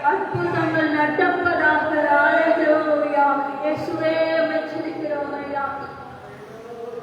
அற்புதங்கள் நடப்பதாக. அல்லேலூயா. இயேசுவே உம்மை துதிக்கிறோம் ஐயா.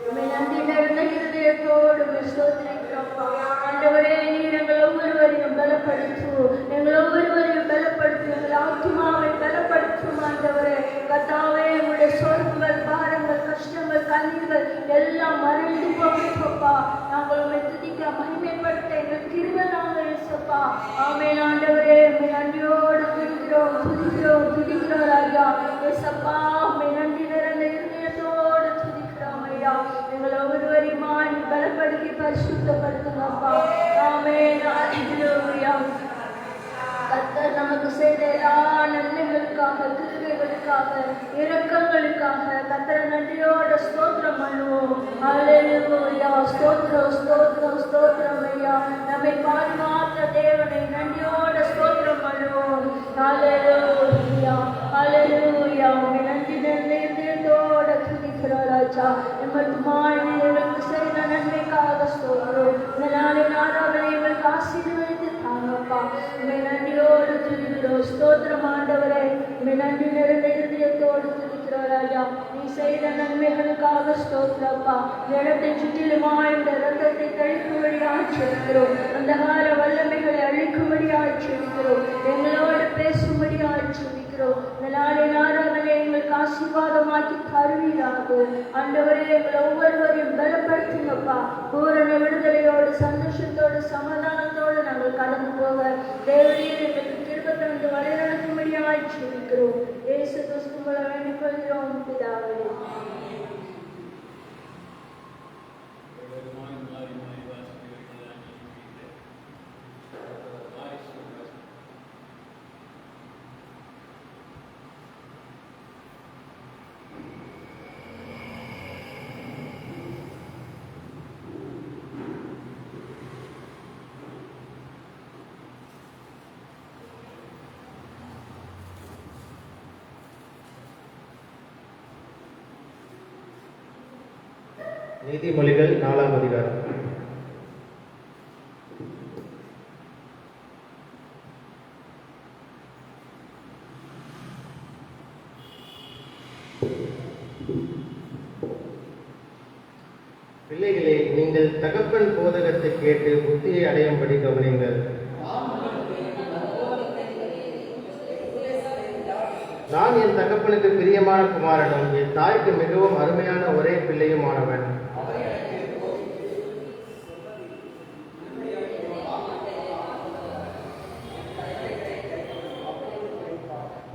உம்மை நன்றி நிறைந்த இருதயத்தோடு ஸ்தோத்திரிக்கிறோம்ப்பா. ஆண்டவரே, நீர் எங்கள் ஒவ்வொருவரையும் பலப்படுத்தும், எங்கள் ஒவ்வொருவரையும் பலப்படுத்தும், எங்கள் ஆத்மாவை பலப்படுத்தும். ஆண்டவரே கர்த்தாவே, உங்களுடைய சோர்வுகள், பாரங்கள், கஷ்டங்கள், கண்ணீர்கள் எல்லாம் மறைந்து போகப்பா. நாங்கள் உம்மை துதிக்க மகிமைப்படுத்த எங்கள் கிருபை நாங்கள் இயேசுப்பா. ஆமென். ஆண்டவரே, உம்மை நன்றியோடு துதிக்கிறோம் துதிக்கிறோம் துதிக்கிறோம் ராஜா. இயேசப்பா, உம்மை நன்றி நிறைந்த இருதயத்தோடு துதிக்கிறோம் ஐயா. எங்கள் ஒவ்வொருவரையும் நீ பலப்படுத்தி பரிசுத்தப்படுத்துங்கப்பா. ஆமென். அல்லேலூயா. கர்த்தர் நமக்கு செய்த எல்லா நன்மைகளுக்காக, கிருபைகளுக்காக, இரக்கங்களுக்காக கர்த்தரை நன்றியோட ஸ்தோத்திரம் பண்ணுவோம். அல்லேலூயா. ஸ்தோத்திரம் ஸ்தோத்திரம் ஸ்தோத்திரம் ஐயா. நம்மை பாதுகாத்த தேவனை நன்றியோட ஸ்தோத்திரம் பண்ணுவோம். அல்லேலூயா அல்லேலூயா. உம்மை நன்றி நிறைந்தோட துதிக்கிறோம் ராஜா. எங்களுக்கு மாநிலங்களுக்கு செய்த நன்மைக்காக ஸ்தோத்திரம். இந்த நாளின் ஆராதனை எங்களுக்கு ஆசீர்வதித்து தாங்கப்பா. உம்மை நன்றியோடு துதிக்கிறோம். ஸ்தோத்திரம் ஆண்டவரே. உம்மை நன்றி நிறைந்த இருதயத்தோடு துதிக்கிறோம் ராஜா. நீ செய்த நன்மைகளுக்காக ஸ்தோத்திரப்பா. இடத்தை சுற்றிலுமாய் இந்த ரத்தத்தை தெளிக்கும்படியாக செலுக்கிறோம். அந்த கால வல்லமைகளை அழிக்கும்படியாக செலுக்கிறோம். எங்களோடு பேசும்படியாக செலுக்கிறோம். இந்த நாளின் ஆராதனை எங்களுக்கு ஆசீர்வாதமாக்கி தருவீராக. ஆண்டவரே, எங்களை ஒவ்வொருவரையும் பலப்படுத்துங்கப்பா. பூரண விடுதலையோடு, சந்தோஷத்தோடு, சமாதானத்தோடு நாங்கள் கடந்து போக தேவரீர் எங்களுக்கு கிருபை தந்து வழிநடத்தும்படியாக செலுக்கிறோம். இயேசு கிறிஸ்துவை வேண்டிக் கொள்கிறோம் பிதாவே. நீதிமொழிகள் 4ஆம் அதிகாரம். பிள்ளைகளே, நீங்கள் தகப்பன் போதகத்தை கேட்டு புத்தியை அடையும்படி கவனியுங்கள். நான் என் தகப்பனுக்கு பிரியமான குமாரனும் என் தாய்க்கு மிகவும் அருமையான ஒரே பிள்ளையுமானவன்.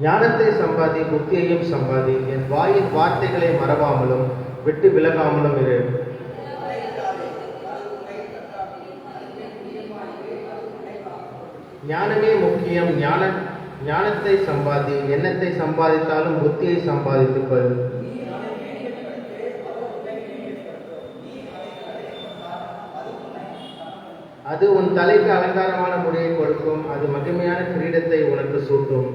ஞானத்தை சம்பாதி, புத்தியையும் சம்பாதி. என் வாயின் வார்த்தைகளை மறவாமலும் விட்டு விலகாமலும் இரு. ஞானமே முக்கியம். ஞானத்தை சம்பாதி. எண்ணத்தை சம்பாதித்தாலும் புத்தியை சம்பாதித்துக்கொள். அது உன் தலைக்கு அலங்காரமான முடியை கொடுக்கும். அது மகிமையான கிரீடத்தை உனக்கு சூட்டும்.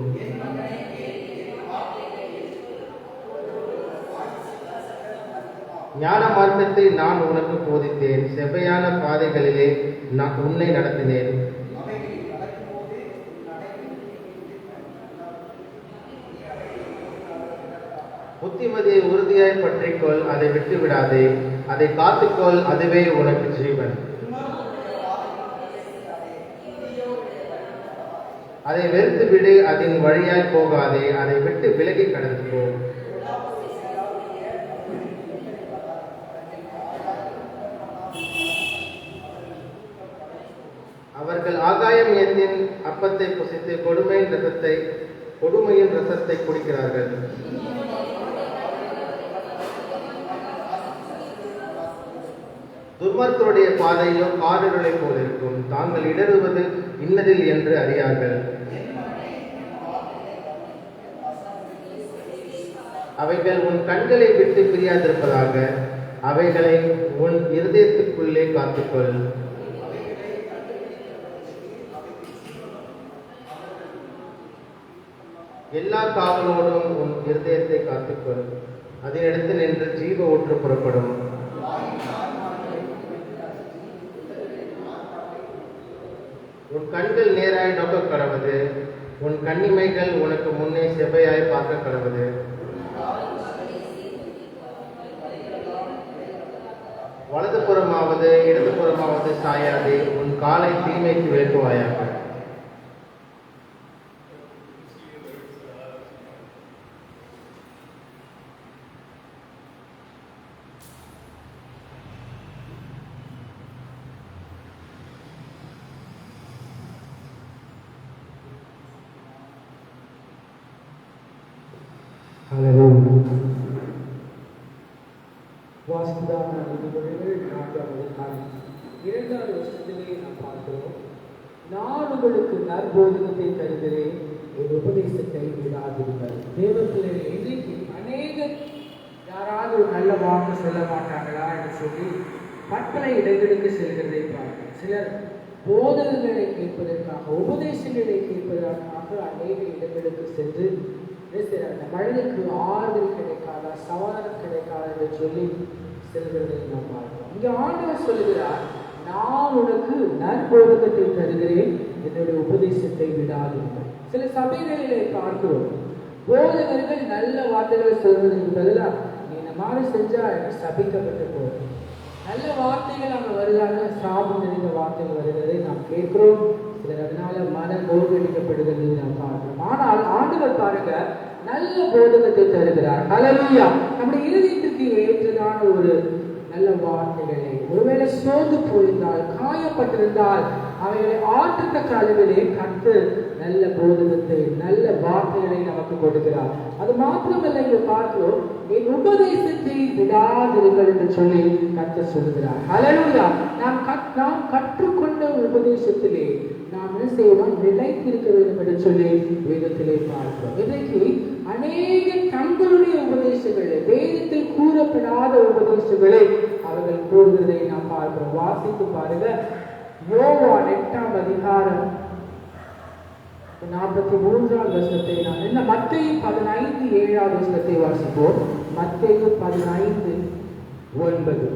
ஞான மார்க்கத்தை நான் உனக்கு போதித்தேன். செவ்வையான பாதைகளிலே நான் உன்னை நடத்தினேன். புத்திமதியை உறுதியாய் பற்றிக்கொள், அதை விட்டு விடாதே. அதை காத்துக்கொள், அதுவே உனக்கு ஜீவன். அதை வெறுத்து விடு, அதன் வழியாய் போகாதே. அதை விட்டு விலகி கடந்து போ. அவர்கள் ஆகாயம் ஏந்தின் அப்பத்தை புசித்து கொடுமையின் ரசத்தை குடிக்கிறார்கள். துர்மார்க்கருடைய பாதையோ காரிருளை போல் இருக்கும். தாங்கள் இடறுவது இன்னதில் என்று அறியார்கள். அவைகள் உன் கண்களை விட்டு பிரியாதிருப்பதாக. அவைகளை உன் இருதயத்துக்குள்ளே காத்துக்கொள். எல்லா காவலோடும் உன் இருதயத்தை காத்துக்கொள். அதனிடத்து நின்று ஜீவ ஊற்று புறப்படும். உன் கண்கள் நேராய் நோக்க கடவுது, உன் கண்ணிமைகள் உனக்கு முன்னே செவ்வையாய் பார்க்க கடவுது. வலதுபுறமாவது இடதுபுறமாவது சாயாதே, உன் காலை தீமைக்கு விலக்குவாயாக. வாசித்தான நீதிமொழிகள் 4ஆம் அதிகாரம் 2வது வசனத்திலே நாம் பார்க்கிறோம். நான் உங்களுக்கு நற்போதகத்தை தருகிறேன், என் உபதேசத்தை விடாதிருங்கள். தேவத்திலே இன்றைக்கு அநேகர் யாராவது ஒரு நல்ல வாக்கு சொல்ல மாட்டாங்களா என்று சொல்லி பற்பல இடங்களுக்கு செல்கிறதை பார்க்கிறோம். சிலர் போதகங்களை கேட்பதற்காக, உபதேசங்களை கேட்பதற்காக அநேக இடங்களுக்கு சென்று அந்த மனிதனுக்கு ஆறுதல் கிடைக்காதா, சமாதானம் கிடைக்காதா என்று சொல்லி செல்கிறதை நாம் பார்க்கிறோம். இங்கே ஆண்டவர் சொல்லுகிறார், நான் உனக்கு நற்போதகத்தை தருகிறேன், என்னுடைய உபதேசத்தை விடாதீர்கள். சில சபைகளிலே பார்க்கிறோம், போதகர்கள் நல்ல வார்த்தைகளை சொல்வதற்கு பதிலாக நீ இந்த மாதிரி செஞ்சா எனக்கு சபிக்கப்பட்டு போகும். நல்ல வார்த்தைகள் அங்கே வருகிறாங்க, சாபம் நிறைந்த வார்த்தைகள் வருகிறதை நாம் கேட்கிறோம். சிலர் அதனால மனம் நோக்கடிக்கப்படுகிறது நாம் பார்க்கிறோம். ஆனால் ஆண்டவர் பாருங்க, நல்ல போதகத்தை தருகிறார். ஹல்லேலூயா. நம்முடைய இருதயத்திற்கு ஏற்றதான ஒரு நல்ல வார்த்தைகளை, ஒருவேளை சோர்ந்து போயிருந்தால், காயப்பட்டிருந்தால் அவைகளை ஆற்றத்தக்க அளவிலே கர்த்தர் நல்ல போதகத்தை, நல்ல வார்த்தைகளை நமக்கு கொடுக்கிறார். அது மாத்திரமல்ல, இங்கு பார்க்கிறோம், என் உபதேசத்தை விடாதிருங்கள் என்று சொல்லி கர்த்தர் சொல்கிறார். ஹல்லேலூயா. நாம் கற்றுக்கொண்ட உபதேசத்திலே நாம் என்ன செய்யணும், நிலைத்திருக்க வேண்டும் என்று சொல்லி வேதத்திலே பார்க்கிறோம். இன்றைக்கு அநேக தங்களுடைய உபதேசங்களை, வேதத்தில் கூறப்படாத உபதேசங்களை அவர்கள் கூறுகிறதை நாம் பார்க்கிறோம். வாசித்து பாருங்க, யோவான் 8ஆம் அதிகாரம் 43ஆம் வசனத்தை நான் என்ன, மத்தேயு 15 7ஆம் வசனத்தை வாசிப்போம். மத்தேயு 15:9.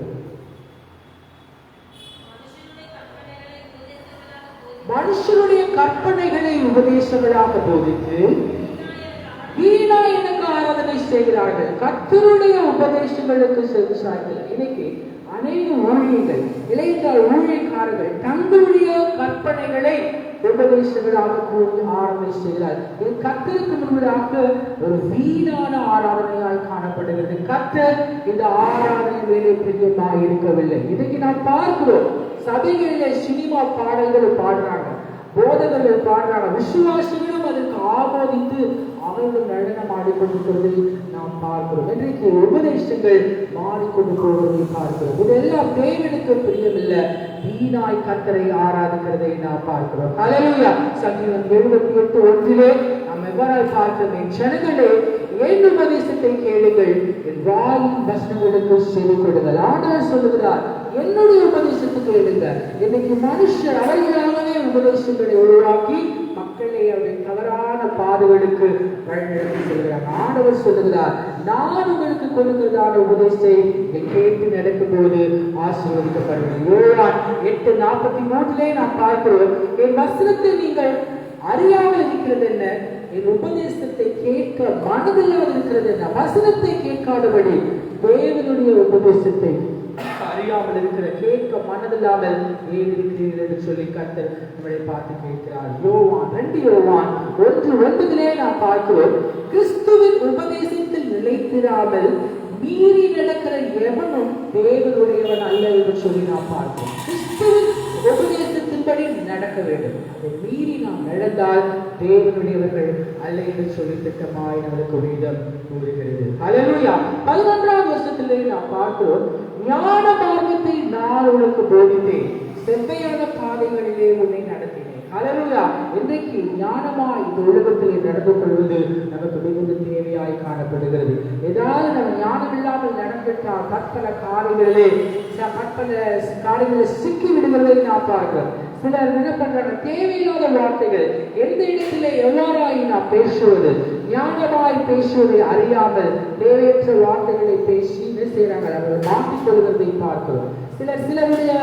மனுஷருடைய கற்பனைகளை உபதேசங்களாக போதித்து வீணா எனக்கு ஆராதனை செய்கிறார்கள், கர்த்தருடைய உபதேசங்களுக்கு செவிசாய்க்கல. இன்னைக்கு அநேக ஊழியர்கள், இளைஞர் ஊழியக்காரர்கள் தங்களுடைய கற்பனைகளை உபதேசங்களாக கூறி ஆராதனை செய்கிறார். இது கர்த்தருக்கு முன்பதாக ஒரு வீணான ஆராதனையாய் காணப்படுகிறது. கர்த்தர் இந்த ஆராதனை வேலை பிரியமாக இருக்கவில்லை. இன்னைக்கு நாம் பார்க்கிறோம், சபைகளிலே சினிமா பாடல்கள் பாடுறாங்க, போதகர்கள் பாடுறாங்க, விசுவாசிகளும் அதற்கு ஆமோதித்து அவர்களும் நடனம் ஆடிக்கொண்டிருக்கிறதை நாம் பார்க்கிறோம். இன்றைக்கு உபதேசங்கள் மாறிக்கொண்டு போவதை பார்க்கிறோம். இதெல்லாம் தேவனுக்கு பிரியமில்லை, வீணாய் கர்த்தரை ஆராதிக்கிறதை நாம் பார்க்கிறோம். ஹல்லேலூயா. சங்கீதம் 78:1 நாம் எவ்வாறாய் பார்க்கிறோம், என் ஜனங்களே என் உபதேசத்தை கேளுங்கள், என் வாயின் வசனங்களுக்கு செவி கொடுங்கள். ஆண்டவர் சொல்லுகிறார், என்னுடைய உபதேசத்தை கேளுங்க. இன்னைக்கு மனுஷர் அவர்களாகவே உபதேசங்களை உருவாக்கி மக்களை அவருடைய தவறான பாதைகளுக்கு வழிநடத்தி செல்கிறார். ஆண்டவர் சொல்லுகிறார், நான் உங்களுக்கு கொடுக்கிறதான உபதேசத்தை கேட்டு நடக்கும் போது ஆசீர்வதிக்கப்படுகிறது. யோவான் 8:43 நாம் பார்க்கிறோம், என் வசனத்தை நீங்கள் அறியாமல் இருக்கிறது என்ன, என் உபதேசத்தை கேட்க மனதில்லாமல் இருக்கிறது என்ன. வசனத்தை கேட்காதபடி தேவனுடைய உபதேசத்தை அறியாமல் இருக்கிற, கேட்க மனதில்லாமல் ஏன் இருக்கிறீர்கள் என்று சொல்லி கர்த்தர் நம்மளை பார்த்து கேட்கிறார். யோவான் 2 யோவான் 1:9 நாம் பார்க்கிறோம், கிறிஸ்துவின் உபதேசத்தில் நிலைத்திராமல் மீறி நடக்கிற எவனும் தேவனுடையவன் அல்ல என்று சொல்லி நாம் பார்க்கிறோம். கிறிஸ்துவின் உபதேசத்தின்படி நடக்க வேண்டும். அதை மீறி நாம் நடந்தால் தேவனுடையவர்கள் அல்ல என்று சொல்லி திட்டமாய் நம்மளுக்கு வேதம் கூறுகிறது. ஹல்லேலூயா. 11ஆம் வருஷத்திலே நாம் பார்க்கிறோம், ஞான மார்க்கத்தை நான் உனக்கு போதித்தேன், செவ்வையான பாதைகளிலே உன்னை நடத்தினேன். ஹல்லேலூயா. இன்றைக்கு ஞானமாய் இந்த உலகத்திலே நடந்து கொள்வது நமக்கு மிகுந்த தேவையாய் காணப்படுகிறது. ஏதாவது நம்ம ஞானம் இல்லாமல் நடந்துட்டால் பற்பல காரியங்களிலே சிக்கி விடுவதை நாம் பார்க்கிறோம். சிலர் என்ன பண்றாங்க, தேவையில்லாத வார்த்தைகள் எந்த இடத்திலே எவ்வாறாய் நாம் பேசுவது, ஞானமாய் பேசுவதை அறியாமல் தேவையற்ற வார்த்தைகளை பேசி என்ன செய்யறாங்க, அவர்கள் மாற்றிக் கொள்வதை பார்க்கிறோம். சிலருடைய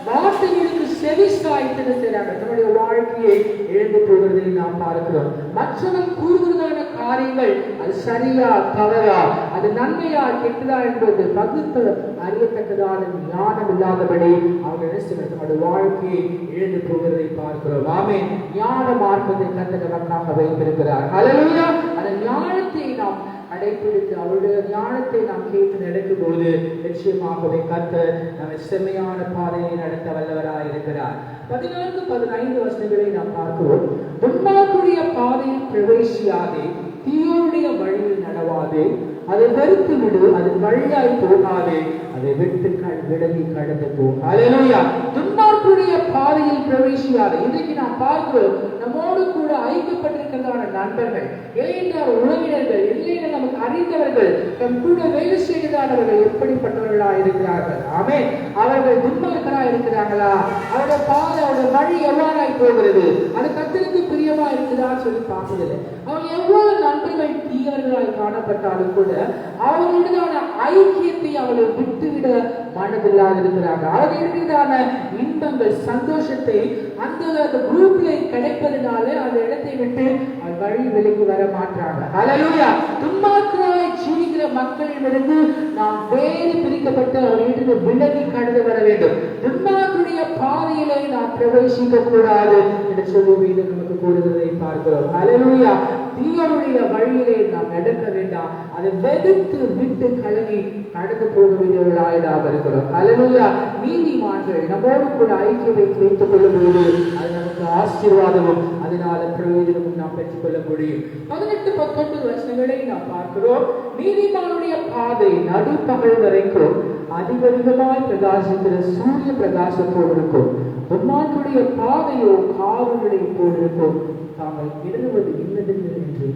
வார்த்தைகளுக்கு செவி சாய்த்து செய்றாங்க, தன்னுடைய வாழ்க்கையை இழந்து போகிறதை நாம் பார்க்கிறோம். மற்றவன் கூறுகிறதான காரியங்கள் அது சரியா தவறா, அது நன்மையா கெட்டதா என்பது பகுத்து அறியத்தக்கதான ஞானம் இல்லாதபடி அவங்க தன்னுடைய வாழ்க்கையை இழந்து போகிறதை பார்க்கிறோம். ஆமென். ஞான மார்க்கத்தை கர்த்தர் நமக்காக வைத்திருக்கிறார். ஹல்லேலூயா. அந்த ஞானத்தை நாம் அடைப்பிடித்து அவருடைய ஞானத்தை நாம் கேட்டு நடக்கும் போது நிச்சயமாகவே கர்த்தர் நம்மை செம்மையான பாதையை நடத்த வல்லவராய் இருக்கிறார். 14-15 வசனங்களை நாம் பார்க்கிறோம். துன்மார்க்கருடைய பாதையில் பிரவேசியாதே, தீயோருடைய வழியில் நடவாதே, அதை வெறுத்து விடு, அதன் வழியாய் போகாதே, அதை விட்டு விலகி கடந்து போ. ஹல்லேலூயா. துன்மார்க்கருடைய பாதையில் பிரவேசியாதே. இன்றைக்கு நாம் பார்க்கிறோம், நம்மோடு கூட ஐக்கியப்பட்டிருக்கிறதான நண்பர்கள், இல்லைன்னா உறவினர்கள், இல்லைன்னா நமக்கு அறிந்தவர்கள், நம் கூட வேலை செய்கிறார்கள் எப்படிப்பட்டவர்களாக இருக்கிறார்கள்? ஆமென். அவர்கள் துன்மார்க்கராக இருக்கிறாங்களா? அவருடைய பாதை, அவருடைய வழி எவ்வாறாய் போகிறது? அது கர்த்தருக்கு பிரியமா இருக்குதான்னு சொல்லி பார்ப்பதில்லை. அவங்க எவ்வளவு நண்பர்கள் தீயவர்களாய் காணப்பட்டாலும் கூட அவர்களுடனான ஐக்கியத்தை அவர்கள் விட்டுவிட மனதில்லாது இருக்கிறாங்க. அவர்களுடனான இன்பங்கள், சந்தோஷத்தை அந்த குரூப்ல கிடைப்பதனால அந்த இடத்தை விட்டு வழி விலகி வர மாட்டாங்க. ஹல்லேலூயா. துன்மார்க்கராய் ஜீவிக்கிற மக்களிடமிருந்து நாம் வேறு பிரிக்கப்பட்டு அவர்களிடம் விலகி கடந்து வர வேண்டும். துன்மார்க்கருடைய பாதையிலே நாம் பிரவேசிக்க கூடாது என்று சொல்லி வேதம் நமக்கு கூறுகிறதை பார்க்கிறோம். ஹல்லேலூயா. தீயோருடைய வழியிலே நாம் நடக்க வேண்டாம், அதை வெறுத்து விட்டு கலங்கி நடந்து போக வேண்டியவர்களாய் நாம் இருக்கிறோம். ஹல்லேலூயா. நீதிமான்கள் நம்மோடு கூட ஐக்கியத்தை வைத்துக் கொள்ளும் போது அது நமக்கு ஆசீர்வாதமும் அதனால பிரயோஜனமும் நாம் பெற்றுக் கொள்ள முடியும். 18-19 வசனங்களை நாம் பார்க்கிறோம். நீதிமானுடைய பாதை நடுப்பகல் வரைக்கும் அதிகமாய் பிரகாசிக்கிற சூரிய பிரகாசத்தோடு இருக்கும். துன்மார்க்கருடைய பாதையோ காவல்களை போலிருக்கும், தாங்கள் இடறுவது இன்னதென்று என்று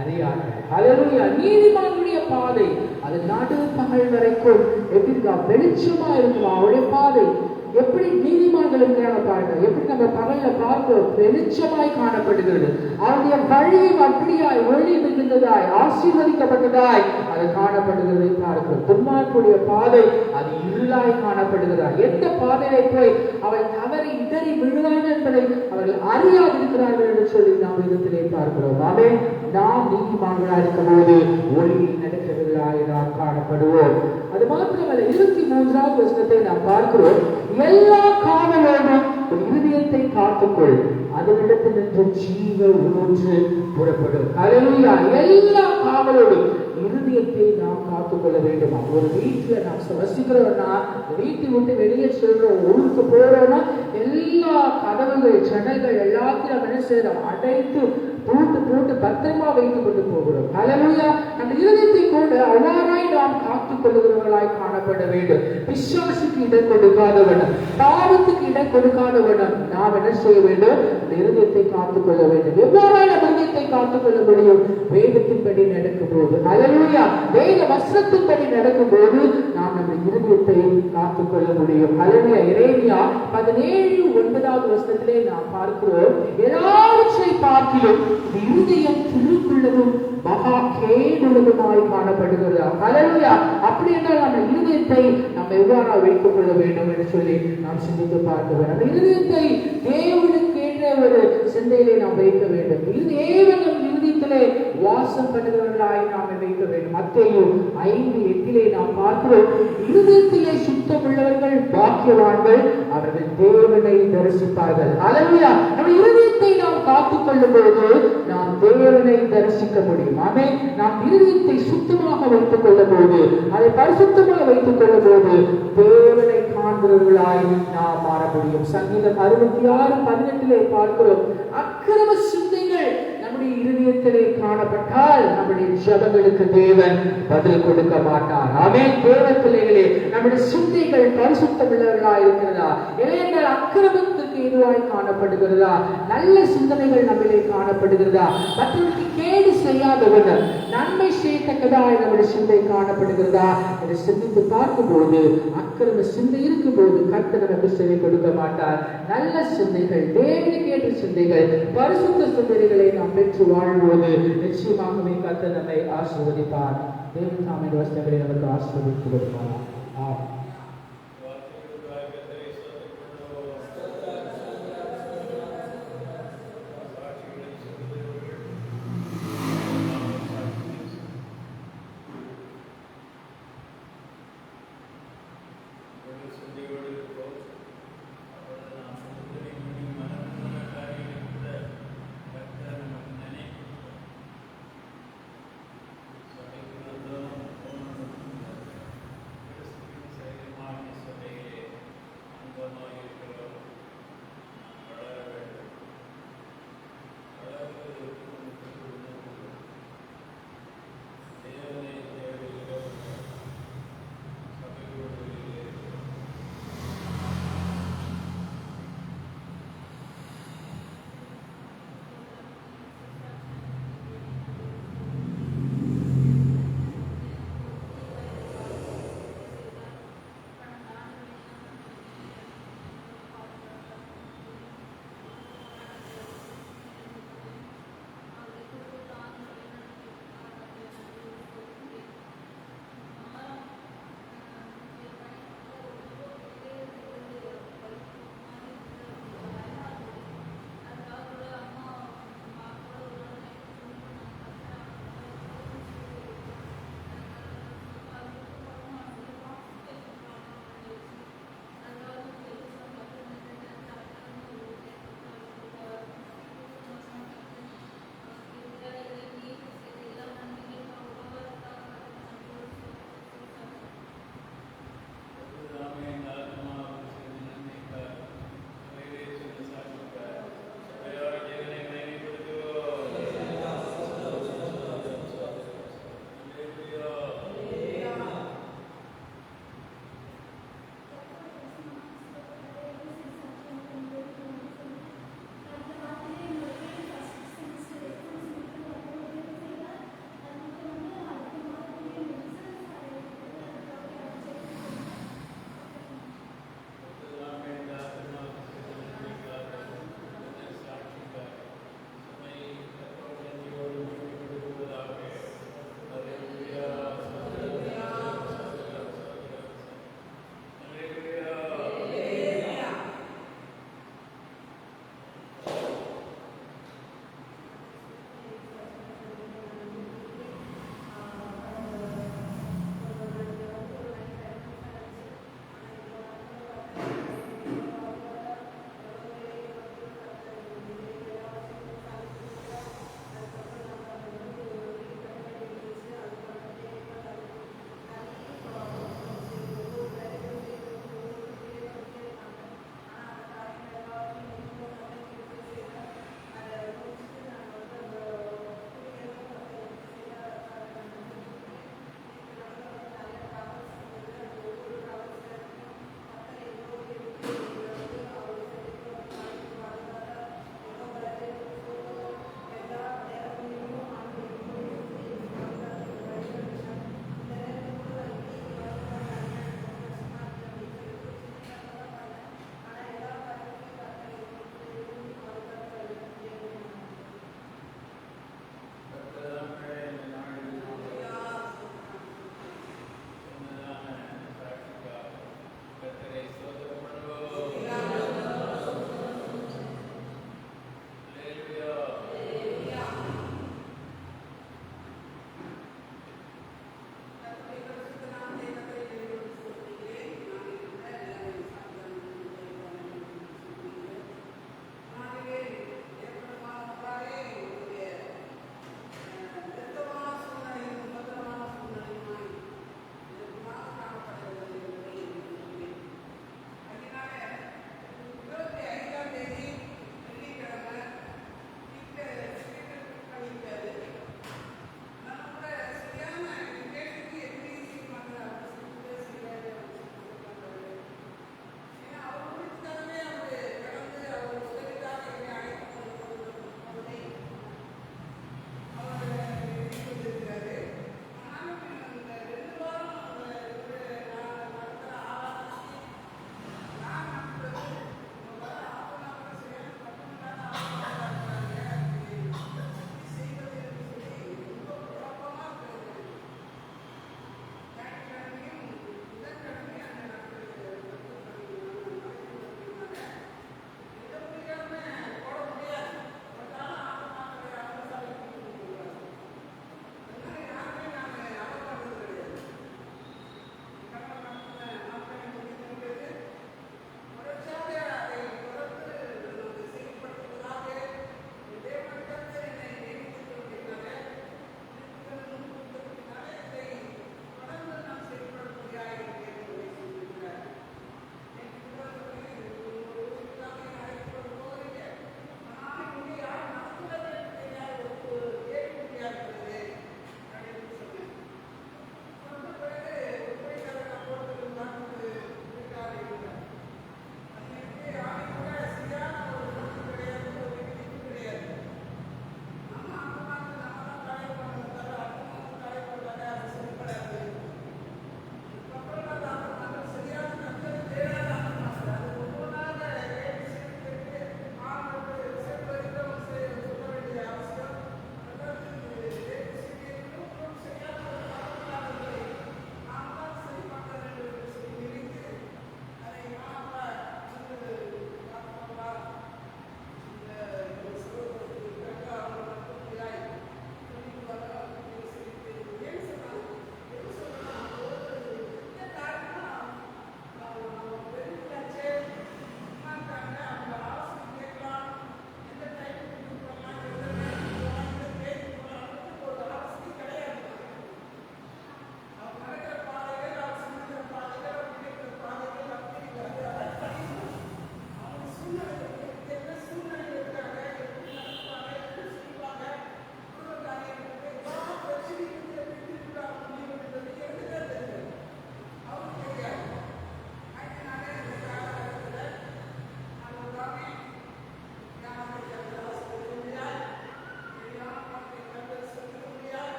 அறியார்கள். ஹல்லேலூயா. நீதிமானுடைய பாதை அது நடுப்பகல் வரைக்கும் எப்படி வெளிச்சமா இருக்குமா? அவருடைய பாதை எப்படி நீதிமான்கள் இருக்கிறாங்க பாருங்க. எப்படி நம்ம பகல்ல பார்க்கிறோம், வெளிச்சமாய் காணப்படுகிறது. அவருடைய வழியும் அப்படியாய் ஒளி மிகுந்ததாய் ஆசீர்வதிக்கப்பட்டதாய் அது காணப்படுகிறதை பார்க்கிறோம். துன்மார்க்கருடைய பாதை அது இருளாய் காணப்படுகிறார். எந்த பாதையை போய் அவள் தவறி இடறி விழுவாங்க என்பதை அவர்கள் அறியாதிருக்கிறார்கள் என்று சொல்லி நாம் விதத்திலே பார்க்கிறோம். ஆமே. நாம் நீதிமான்களாக இருக்கும் போது ஒளியில் நடக்கிறவர்களாய் நாம் காணப்படுவோம். அது மாத்திரமல்ல, 23வது வசனத்தை நாம் பார்க்கிறோம். எல்லா காவலோடும் இருதயத்தை காத்துக்கொள், அதனிடத்தில் நின்று ஜீவ ஊற்று புறப்படும். ஹல்லேலூயா. எல்லா காவலோடும் இருதயத்தை நாம் காத்துக்கொள்ள வேண்டுமா? ஒரு வீட்டுல நாம் வசிக்கிறோம்னா, வீட்டை விட்டு வெளியே செல்றோம், ஊருக்கு போறோம்னா எல்லா கதவுகள், ஜன்னல்கள் எல்லாத்தையும் நம்ம என்ன செய்யறோம்? அடைத்து போட்டு பத்திரமா வைத்துக் கொண்டு போகிறோம். ஹல்லேலூயா. நம்ம இருதயத்தை கொண்டு அவ்வாறாய் நாம் காத்துக் கொள்ளுகிறவர்களாய் காணப்பட வேண்டும். விசுவாசுக்கு இடம் கொடுக்காதவன், பாவத்துக்கு இடம் கொடுக்காதவன் நாம் என்ன செய்ய வேண்டும்? இருதயத்தை காத்துக் கொள்ள வேண்டும். எவ்வாறாய் நம்ம இருதயத்தை காத்துக் கொள்ள முடியும்? வேதத்தின்படி நடக்கும் போது. ஹல்லேலூயா. வேத வசனத்தின்படி நடக்கும் போது நாம் நம்ம இருதயத்தை காத்துக் கொள்ள முடியும். ஹல்லேலூயா. எரேமியா 17:9 வசனத்திலே நாம் பார்க்கிறோம், எல்லாவற்றை பார்க்கிலும் இருதயம் திருக்குள்ளதும் மகா கேடுள்ளதுமாய் காணப்படுகிறது. ஹல்லேலூயா. அப்படி என்றால் நம்ம இருதயத்தை நம்ம எவ்வாறு வைத்துக் கொள்ள வேண்டும் என்று சொல்லி நாம் சிந்தித்து பார்க்க வேண்டும். அந்த இருதயத்தை தேவனுக்கு என்ற ஒரு சிந்தையிலே நாம் வைக்க வேண்டும். தேவன் நம் இருதயத்திலே வாசம் பண்ணுகிறவர்களாய் நாம் வைக்க வேண்டும். மத்தேயு 5:8 நாம் பார்க்கிறோம், இருதயத்திலே சுத்தம் உள்ளவர்கள் பாக்கியவான்கள், அவர்கள் தேவனை தரிசிப்பார்கள். ஹல்லேலூயா. நம்ம இருதயத்தை நாம் காத்துக் கொள்ளும் பொழுது நாம் தேவனை தரிசிக்க முடியும். ஆமே. நாம் இருதயத்தை சுத்தமாக வைத்துக் கொள்ளும் போது, அதை பரிசுத்தமாக வைத்துக் கொள்ளும் போது தேவனை காண்கிறவர்களாய் நாம் மாற முடியும். சங்கீதம் 66:18 பார்க்கிறோம், அக்கிரம சிந்தைகள் நம்முடைய இருதயத்திலே காணப்பட்டால் நம்முடைய ஜெபங்களுக்கு தேவன் பதில் கொடுக்க மாட்டார். ஆமே. தேவ பிள்ளைகளே, நம்முடைய சிந்தைகள் பரிசுத்தம் உள்ளவர்களாய் இருக்கிறதா? இல்லையென்றால் அக்கிரமத்துக்கு எதுவாய் காணப்படுகிறதா? நல்ல சிந்தனைகள் நம்மிலே காணப்படுகிறதா? மற்றவர்களுக்கு கேடு செய்யாதவன் நன்மை செய்யத்தக்கதாய் நம்முடைய சிந்தை காணப்படுகிறதா என்று சிந்தித்து பார்க்கும்போது, அக்கிரம சிந்தை இருக்கும் போது கர்த்தர் நமக்கு செவி கொடுக்க மாட்டார். நல்ல சிந்தைகள், தேவனுக்கு ஏற்ற சிந்தைகள், பரிசுத்த சிந்தனைகளை நாம் பெற்று வாழ்வோது நிச்சயமாகவே கர்த்தர் நம்மை ஆசீர்வதிப்பார். தேவன் தாமே வசனங்களை நமக்கு ஆசீர்வதித்து கொடுப்பார்.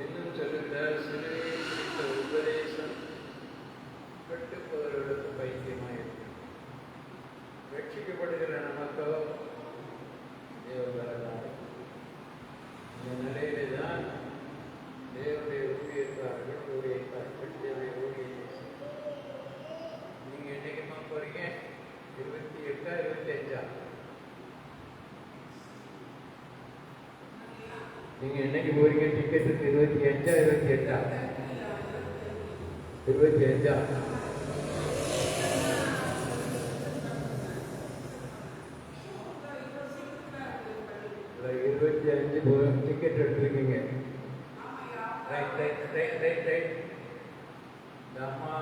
இன்னும் சொல்லுகிறார், சிலுவையை குறித்த உபதேசம் கட்டுப்பவர்களுக்கு பைத்தியமாக இருக்கு. ரட்சிக்கப்படுகிற நமக்கோ தேவதான இந்த நிலையிலே தான் தேவனுடைய ஊழியக்காரர்கள் தேவனுடைய ஊழியத்தை நீங்கள் என்னைக்குமா போறீங்க? 28 25 நீங்க என்னைக்கு போறீங்க? டிக்கெட்டுக்கு 25 28 25 25 டிக்கெட் எடுத்துருக்கீங்க. ரைட். இந்த அம்மா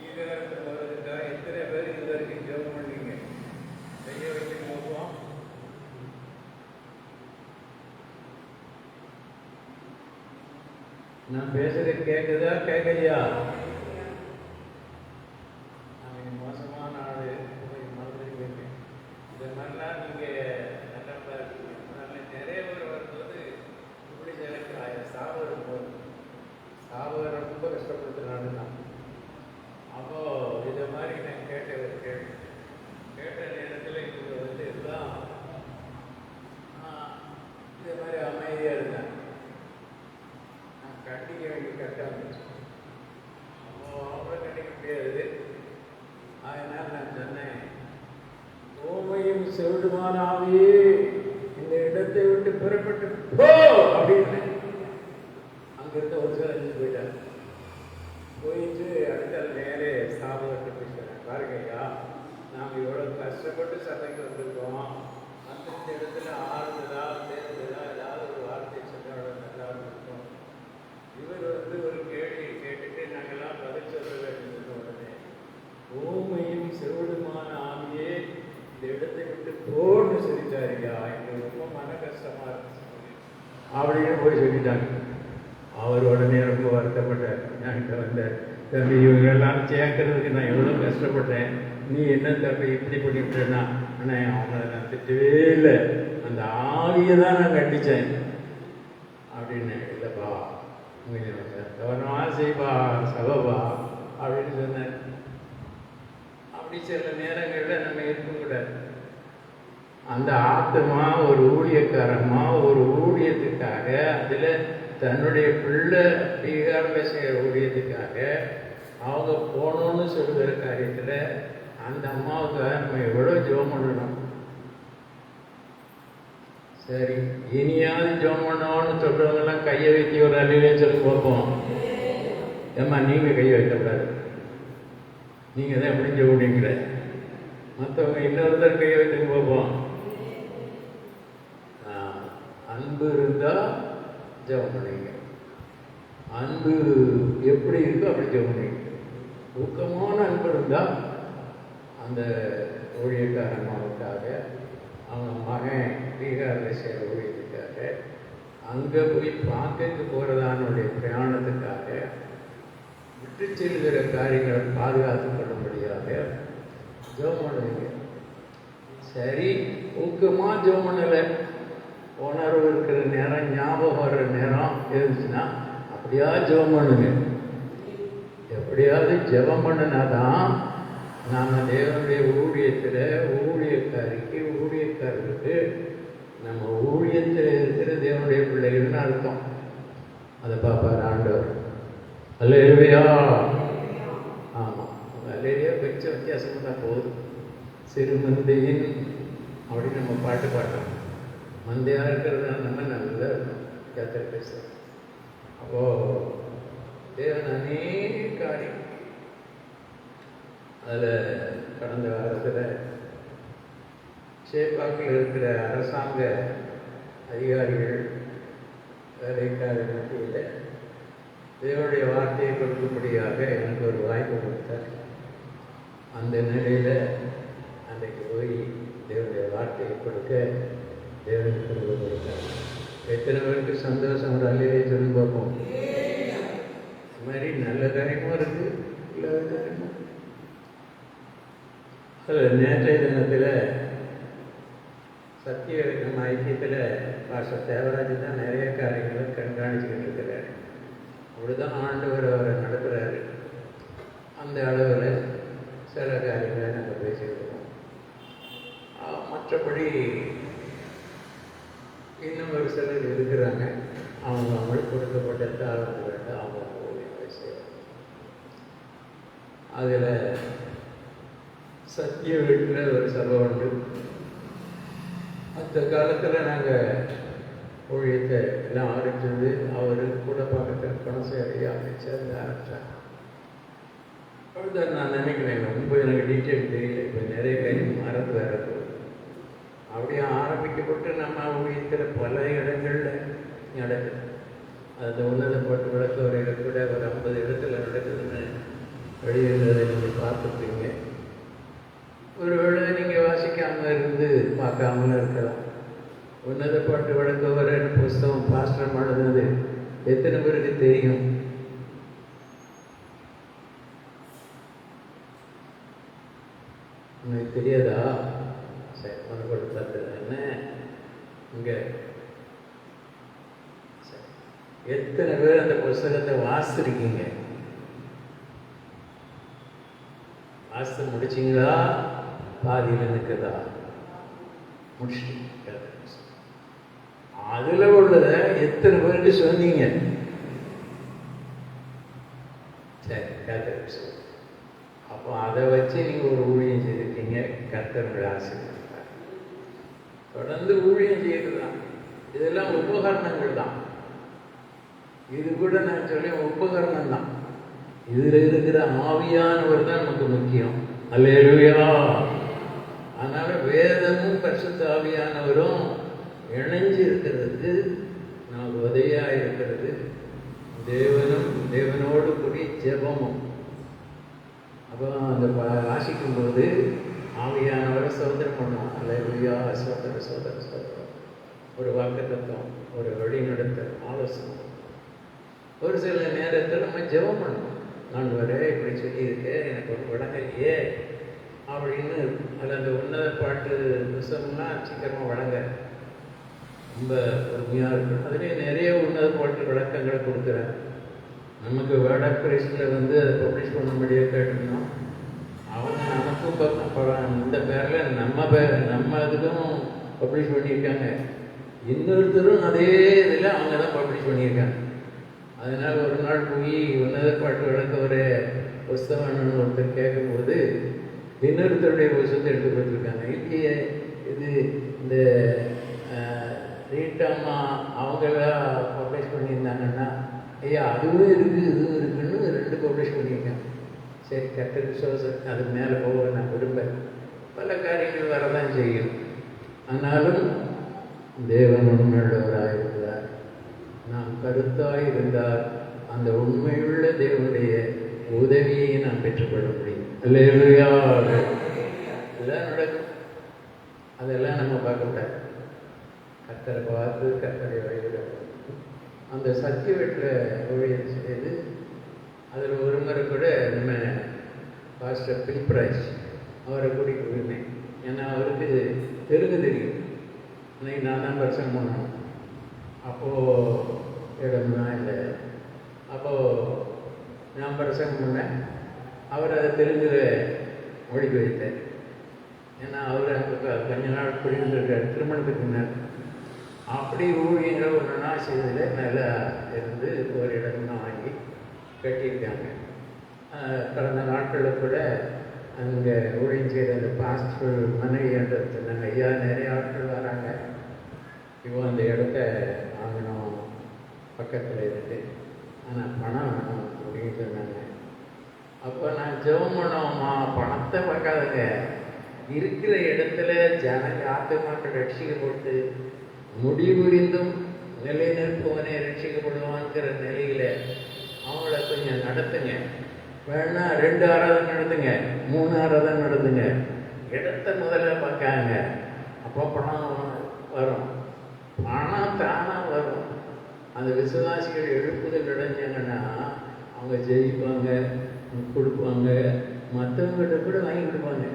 ஈரத்தில் வர்றதுக்காக எத்தனை பேர் இது வரைக்கும் ஜெபம் பண்ணீங்க? கையை வச்சு பார்ப்போம். நான் பேசுறது கேட்குதா கேட்கலையா? நான் மோசமான ஆளு மறந்துருக்கீங்க. இந்த மாதிரிலாம் நீங்கள் நல்லா இருக்கீங்க. நிறைய பேர் வரும்போது இப்படி எனக்கு சாவு வரும்போது ரொம்ப கஷ்டப்படுத்துனாலும் தான். அப்போது இதை மாதிரி நான் கேட்ட நேரத்தில் இவங்க எல்லாம் இதே மாதிரி அமைதியாக இருந்தாங்க. நான் கண்டிக்க வேண்டிய கட்டாமல் அவங்கள கண்டிக்க முடியாது. அதனால் நான் சொன்னேன், ஓமையும் செவிடுமான ஆவியே இந்த இடத்தை விட்டு புறப்பட்டு போ அப்படின்னு. அங்கிருந்து ஒரு சில அஞ்சு போயிட்டாங்க. போயிட்டு அடுத்த நேரே சாபத்தை பேசுகிறேன். பாருங்க ஐயா, நாங்கள் எவ்வளோ கஷ்டப்பட்டு சபைக்கு வந்திருக்கோம். அந்த இடத்துல ஆறுதலா தேர்தலா ஏதாவது ஒரு வார்த்தை சொன்ன நல்லா இருக்கும். இவர் ஒரு கேள்வி கேட்டுட்டு நாங்கள்லாம் பதில் சொல்ல வேண்டும். உடனே ஊமையும் செவிடுமான ஆவியே இந்த இடத்தை விட்டு போன்னு சொல்லிட்டாருயா, எங்களுக்கு ரொம்ப மன கஷ்டமா இருந்துச்சு அப்படின்னு போய் சொல்லிட்டாங்க. அவர் உடனே ரொம்ப வருத்தப்பட்டார். என்கிட்ட வந்த தம்பி, இவங்களெல்லாம் சேர்க்கறதுக்கு நான் எவ்வளோ கஷ்டப்பட்டேன், நீ என்ன தம்பி இப்படி பண்ணிவிட்டேன்னா? ஆனால் அவங்கள நான் திட்டவே இல்லை, அந்த ஆவியை தான் நான் கண்டித்தேன் அப்படின்னு. இல்லைப்பா கவனமாக செய்ப்பா சபப்பா அப்படின்னு சொன்னேன். அப்படி சில நேரங்களில் நம்ம இருக்கக்கூடாது. அந்த ஆத்மா ஒரு ஊழியக்காரமா ஒரு ஊழியத்துக்காக, அதில் தன்னுடைய பிள்ளை பீகாரில் செய்கிற ஊழியத்துக்காக அவங்க போகணுன்னு சொல்லுகிற காரியத்தில் அந்த அம்மாவுக்காக நம்ம எவ்வளோ ஜெபம் பண்ணணும். சரி, இனியாவது ஜெபம் பண்ணோன்னு சொல்கிறவங்கெல்லாம் கையை வைத்தி ஒரு அழிவுன்னு சொல்லி பார்ப்போம். ஏம்மா நீங்கள் கையை வைக்கக்கூடாது, நீங்கள் தான் எப்படி ஜெபம்ங்கிற. மற்றவங்க இன்னொருத்தர் கையை வைத்து பார்ப்போம். அன்பு இருந்தால் ஜெபம் பண்ணுவீங்க. அன்பு எப்படி இருக்கோ அப்படி ஜெபம் பண்ணுவீங்க. ஊக்கமான அன்பு இருந்தால் அந்த ஊழியக்காரமாவுக்காக, அவங்க மகன் பீகாரில் செய்கிற ஊழியத்துக்காக, அங்கே போய் பார்க்கறதுக்கு போகிறதானுடைய பிரயாணத்துக்காக, விட்டு செல்கிற காரியங்களை பாதுகாத்து கொள்ளும்படியாக ஜெபம் பண்ணுவீங்க. சரி, ஊக்கமாக ஜெபம் பண்ணலை, உணர்வு இருக்கிற நேரம், ஞாபகம் வர்ற நேரம் இருந்துச்சுன்னா அப்படியாவது ஜெபம் பண்ணுங்க. எப்படியாவது ஜெபம் பண்ணினாதான் நாம் தேவனுடைய ஊழியத்தில் ஊழியக்காரிக்கு ஊழியக்காரருக்கு நம்ம ஊழியத்தில் இருக்கிற தேவனுடைய பிள்ளைகள்னு அர்த்தம். அதை பார்ப்பார் ஆண்டவர். அல்லேலூயா. ஆமாம், அல்லேலூயா கொஞ்சம் வித்தியாசமாக தான் போகுது. சிறுமந்தையின் அப்படின்னு நம்ம பாட்டு பாட்டோம். மந்தையாக இருக்கிறதுனால நம்ம நல்லா இருக்கும் கர்த்தர் பேசுகிறோம். அப்போது தேவன் அநேக காரியம். அதில் கடந்த வாரத்தில் சேப்பாக்கில் இருக்கிற அரசாங்க அதிகாரிகள் வேலைக்காரர் மத்தியில் தேவனுடைய வார்த்தையை கொடுக்கும்படியாக எனக்கு ஒரு வாய்ப்பு கொடுத்தார். அந்த நிலையில் அன்றைக்கு போய் தேவனுடைய வார்த்தையை கொடுக்க தேவனுக்கு கொடுத்தார். எத்தனை பேருக்கு சந்தோஷம்? ஒரு அல்லையே சொல்லி பார்ப்போம். இது மாதிரி நல்ல காரியமும் இருக்குது, இல்லாத காரியமும். அதில் நேற்றைய தினத்தில் சத்திய நம்ம ஐக்கியத்தில் பாஸ்டர் தேவராஜ் தான் நிறைய காரியங்களை கண்காணித்து பண்ணிட்டு இருக்கிறாரு. அப்படிதான் ஆண்டவர் அவரை நடத்துகிறாரு. அந்த அளவில் சில காரியங்களை நாங்கள் பேசியிருக்கோம். மற்றபடி இன்னும் ஒரு சிலர் இருக்கிறாங்க. அவங்களுக்கு கொடுக்கப்பட்ட தாளத்துக்கிட்ட அவங்க ஊழியங்களை செய்வாங்க. அதில் சத்திய வீட்டில் ஒரு சபை உண்டு. அந்த காலத்தில் நாங்கள் ஊழியத்தை எல்லாம் ஆரம்பிச்சது அவர் கூட பக்கத்தில் பணம் சேவையை அமைச்சர் ஆரம்பித்தாங்க. அப்படிதான் நான் நினைக்கிறேன். ரொம்ப எனக்கு டீட்டெயில் தெரியல. இப்போ நிறைய பேர் மறந்து வேற போகுது. அப்படியே ஆரம்பிக்கப்பட்டு நம்ம ஊழியத்தில் பல இடங்களில் நடக்குது. அந்த உன்னதப்பட்டு விளக்க உரையில் கூட ஒரு 50 இடத்துல நடக்குதுன்னு வெளியிடுறதை நீங்கள் பார்த்துருப்பீங்க. ஒருவேளை நீங்கள் வாசிக்காமல் இருந்து பார்க்காமலும் இருக்கலாம். உன்னதப்பட்டு விளக்க உரைன்னு புஸ்தகம் பாஸ்டர் எழுதுனது எத்தனை பேருக்கு தெரியும்? உங்களுக்கு தெரியாதா? சரி, மனப்பட்டு பார்த்து என்ன இங்கே எத்தனை பேர் அந்த புஸ்தகத்தை வாசிச்சிருக்கீங்க? வாசித்து முடிச்சிங்களா? பாதியில் நிற்குதா? முடிச்சிட்டீங்க. அதில் உள்ளதை எத்தனை பேருக்கு சொன்னீங்க? சரி, கேட்க. அப்போ அதை வச்சு நீங்கள் ஒரு ஊழியம் செய்திருக்கீங்க. கர்த்தருடைய ஆசீர்வாதம். தொடர்ந்து ஊழியம் செய்யறது தான். இதெல்லாம் உபகரணங்கள் தான். இது கூட நான் சொல்லி உபகரணம் தான். இதில் இருக்கிற ஆவியானவர் தான் நமக்கு முக்கியம். அல்லேலூயா. அதனால வேதமும் பரிசுத்த ஆவியானவரும் இணைஞ்சு இருக்கிறது நமக்கு உதவியாக இருக்கிறது. தேவனோடு கூடிய ஜெபமும். அப்போ அந்த வாசிக்கும் போது ஆவியானவரை சோதனை பண்ணுவோம். அல்லேலூயா. சோதனை சோதனை சோதனை. ஒரு வாக்குத்தத்தம், ஒரு வழிநடத்தல், ஆலோசனை. ஒரு சில நேரத்தில் நம்ம ஜெபம் பண்ணுவோம். நான் வர இப்படி சொல்லியிருக்கேன், எனக்கு ஒரு வழங்கலையே அப்படின்னு. அதில் அந்த உன்னத பாட்டு புத்தகம்லாம் சீக்கிரமாக வழங்க ரொம்ப பொறுமையாக இருக்கும். அதுலேயே நிறைய உன்னத பாட்டு விளக்கங்களை கொடுக்குறேன். நமக்கு வேர்ட் ஆஃப் கிரைஸ்டில் அதை பப்ளிஷ் பண்ணும்படியாக கேட்டிருந்தோம். அவங்க நமக்கும் இந்த பேரில் நம்ம இதுக்கும் பப்ளிஷ் பண்ணியிருக்காங்க. இன்னொருத்தரும் அதே இதில் அவங்க தான் பப்ளிஷ் பண்ணியிருக்காங்க. அதனால் ஒரு நாள் போய் உன்னத பாட்டு விளக்க ஒரு புஸ்தகம்னு ஒருத்தர் கேட்கும்போது இன்னொருத்தருடைய புஸ்தகத்தை எடுத்து கொடுத்துருக்காங்க. இல்லையே, இது இந்த ரீட்டாமா அவங்களாம் பப்ளிஷ் பண்ணியிருந்தாங்கன்னா, ஐயா அதுவும் இருக்குது இதுவும் இருக்குன்னு 2 பப்ளிஷ் பண்ணியிருக்காங்க. சரி, கர்த்தருக்கு சோசம். அதுக்கு மேலே போக நான் விரும்ப. பல காரியங்கள் வரதான் செய்யும். ஆனாலும் தேவன் உண்மையுள்ளவராக இருக்கிறார். நாம் கருத்தாய் இருந்தால் அந்த உண்மையுள்ள தேவனுடைய உதவியை நாம் பெற்றுக்கொள்ள முடியும். அல்லேலூயா. இதெல்லாம் நடக்கும். அதெல்லாம் நம்ம பார்க்கக்கூடாது. கர்த்தரை பார்த்து கர்த்தரை வழிவிட. அந்த சத்திய வீட்டில் ஊழியம் செய்து அதில் ஒரு முறை கூட நம்ம பாஸ்டர் பிலிப்ராஜ் அவரை கூட்டிகிட்டு போயிருந்தேன். ஏன்னா அவருக்கு தெலுங்கு தெரியும். இன்னைக்கு நான் தான் பிரசங்கம் பண்ணணும். அப்போது இடம்லாம் இல்லை. அப்போது நான் பிரசங்கம் பண்ணேன். அவர் அதை தெலுங்கில் மொழிக்கு வைத்தார். ஏன்னா அவர் அங்கே கொஞ்ச நாள் குடியிருந்திருக்கார் திருமணத்துக்கு முன்னாடி. அப்படி ஊழியங்கள் ஒரு நாள் செய்ததில் நல்லா இருந்து ஒரு இடம்லாம் வாங்கி கட்டியிருக்காங்க. கடந்த நாட்களில் கூட அங்கே ஊழியம் செய்கிற அந்த பாஸ்டர் மனைவி என்றது சொன்னாங்க, ஐயா நிறைய ஆட்கள் வராங்க, இப்போ அந்த இடத்த வாங்கணும் பக்கத்தில் இருக்கு, ஆனால் பணம் வேணும் அப்படின்னு சொன்னாங்க. அப்போ நான் ஜெபம் பண்ணோம்மா, பணத்தை பார்க்காதுங்க, இருக்கிற இடத்துல ஜனங்க ஆத்துமாக்கள் ரட்சிக்கப்பட்டு முடிவுரிந்தும் நிலை நிற்பவனே ரட்சிக்கப்படுவான்ங்கிற நிலையில் அவங்கள கொஞ்சம் நடத்துங்க. வேணா 2 ஆராதனை நடத்துங்க, 3 ஆராதனை நடத்துங்க. இடத்த முதல்ல பார்க்காங்க, அப்போ பணம் வரும். பணம் தானாக வரும். அந்த விசுவாசிகள் எழுப்புதல் அடைஞ்சாங்கன்னா அவங்க ஜெயிப்பாங்க, கொடுப்பாங்க, மற்றவங்ககிட்ட கூட வாங்கி கொடுப்பாங்க.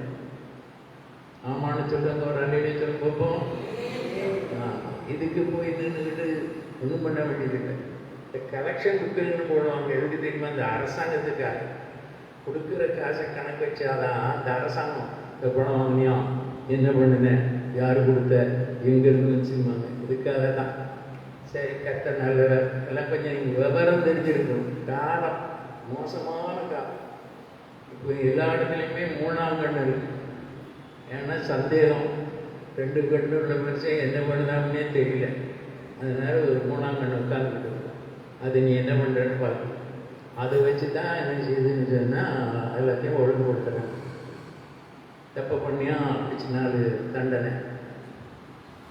ஆமான்னு சொல்லுங்க, ஒரு அலையிலே சொல்ல பார்ப்போம். இதுக்கு போய் நின்றுக்கிட்டு ஒன்றும் பண்ண வேண்டியதில்லை. இந்த கலெக்ஷன் புக்குன்னு போடுவாங்க. எதுக்கு தெரியுமா? இந்த அரசாங்கத்துக்காக கொடுக்குற காசை கணக்கு வச்சாதான் அந்த அரசாங்கம் இந்த பணம் வாங்கினியா, என்ன பண்ணுனேன், யார் கொடுத்த, எங்கேருந்து வச்சுருவாங்க. இதுக்காக தான். சரி, கத்த நல்லவர் எல்லாம் கொஞ்சம் நீங்கள் விவரம் தெரிஞ்சிருக்கணும். காலம் மோசமான காலம். இப்போ எல்லா இடத்துலையுமே 3ஆம் கண்ணு இருக்கு. ஏன்னா சந்தேகம், 2 கண்ணு உள்ள மனுஷன் என்ன பண்ணுதாங்கன்னே தெரியல. அதனால ஒரு 3ஆம் கண்ணு உட்காந்துக்கிட்டு அது நீ என்ன பண்ணுறன்னு பார்க்கணும். அதை வச்சு தான் என்ன செய்யுதுன்னு சொன்னால் எல்லாத்தையும் ஒழுங்குபடுத்துகிறாங்க. தப்பு பண்ணியா பிடிச்சி 4 தண்டனை,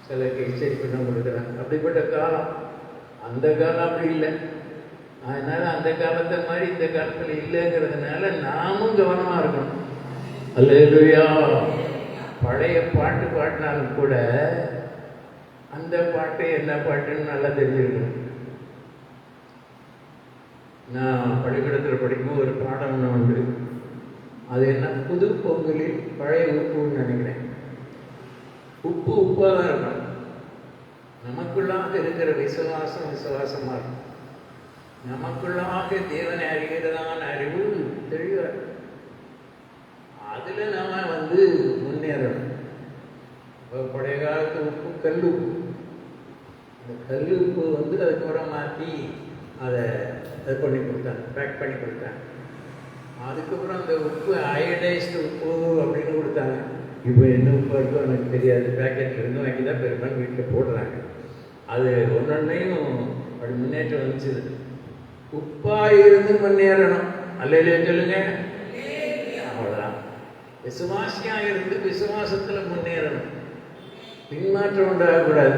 சிலருக்கு எச்சரிக்கை கொடுக்குறாங்க. அப்படிப்பட்ட காலம். அந்த காலம் அப்படி இல்லை. அதனால் அந்த காலத்தை மாதிரி இந்த காலத்தில் இல்லைங்கிறதுனால நாமும் கவனமாக இருக்கணும். அல்லேலூயா. பழைய பாட்டு பாடினாலும் கூட அந்த பாட்டு என்ன பாட்டுன்னு நல்லா தெரிஞ்சிருக்கணும். நான் பள்ளிக்கூடத்தில் படிக்கும்போது ஒரு பாடம் ஒன்று உண்டு. அது என்ன, புது பொங்கலில் பழைய உப்புன்னு நினைக்கிறேன். உப்பு உப்பாக தான் இருக்கணும். நமக்குள்ளாக இருக்கிற விசுவாசம் விசுவாசமாக இருக்கும். நமக்குள்ளாக தேவனை அறிகிறதான அறிவு தெளிவாக, அதில் நாம முன்னேறணும். இப்போ பழைய காலத்து உப்பு கல் உப்பு. அந்த கல் உப்பு அதுக்கப்புறம் மாற்றி அதை அது பண்ணி கொடுத்தாங்க, பேக் பண்ணி கொடுத்தாங்க. அதுக்கப்புறம் அந்த உப்பு அயடைஸ்டு உப்பு அப்படின்னு கொடுத்தாங்க. இப்போ என்ன உப்பு இருக்கோ எனக்கு தெரியாது. பேக்கெட்டில் இருந்து வாங்கி தான் பெரும்பாலும் வீட்டில் போடுறாங்க. அது ஒன்றொன்னையும் அப்படி முன்னேற்றம் வந்துச்சு. உப்பாக இருந்து முன்னேறணும். அல்லையிலே சொல்லுங்க. அவ்வளோதான். விசுவாசியாக இருந்து விசுவாசத்தில் முன்னேறணும். பின்மாற்றம் உண்டாகக்கூடாது.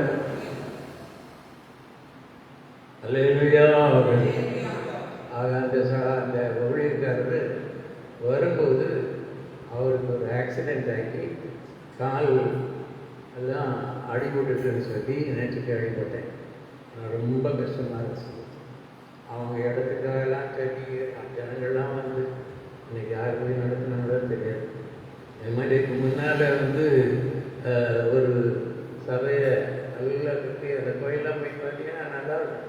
அல்லேலூயா. அந்த ஊழியக்காரர் வரும்போது அவருக்கு ஒரு ஆக்சிடெண்ட் ஆகி கால் எல்லாம் அடிபட்டுன்னு சொல்லி நேற்று கேள்விப்பட்டேன். நான் ரொம்ப கஷ்டமாக இருந்துச்சு. அவங்க இடத்துக்காகலாம் சரி ஜனங்கள்லாம் இன்னைக்கு யார் போய் நடத்தினாங்களோ தெரியாது. இது மாதிரி இதுக்கு முன்னால் ஒரு சபையை நல்லா கட்டி அந்த கோயிலெலாம் போய் பார்த்தீங்கன்னா நல்லா இருக்கும்.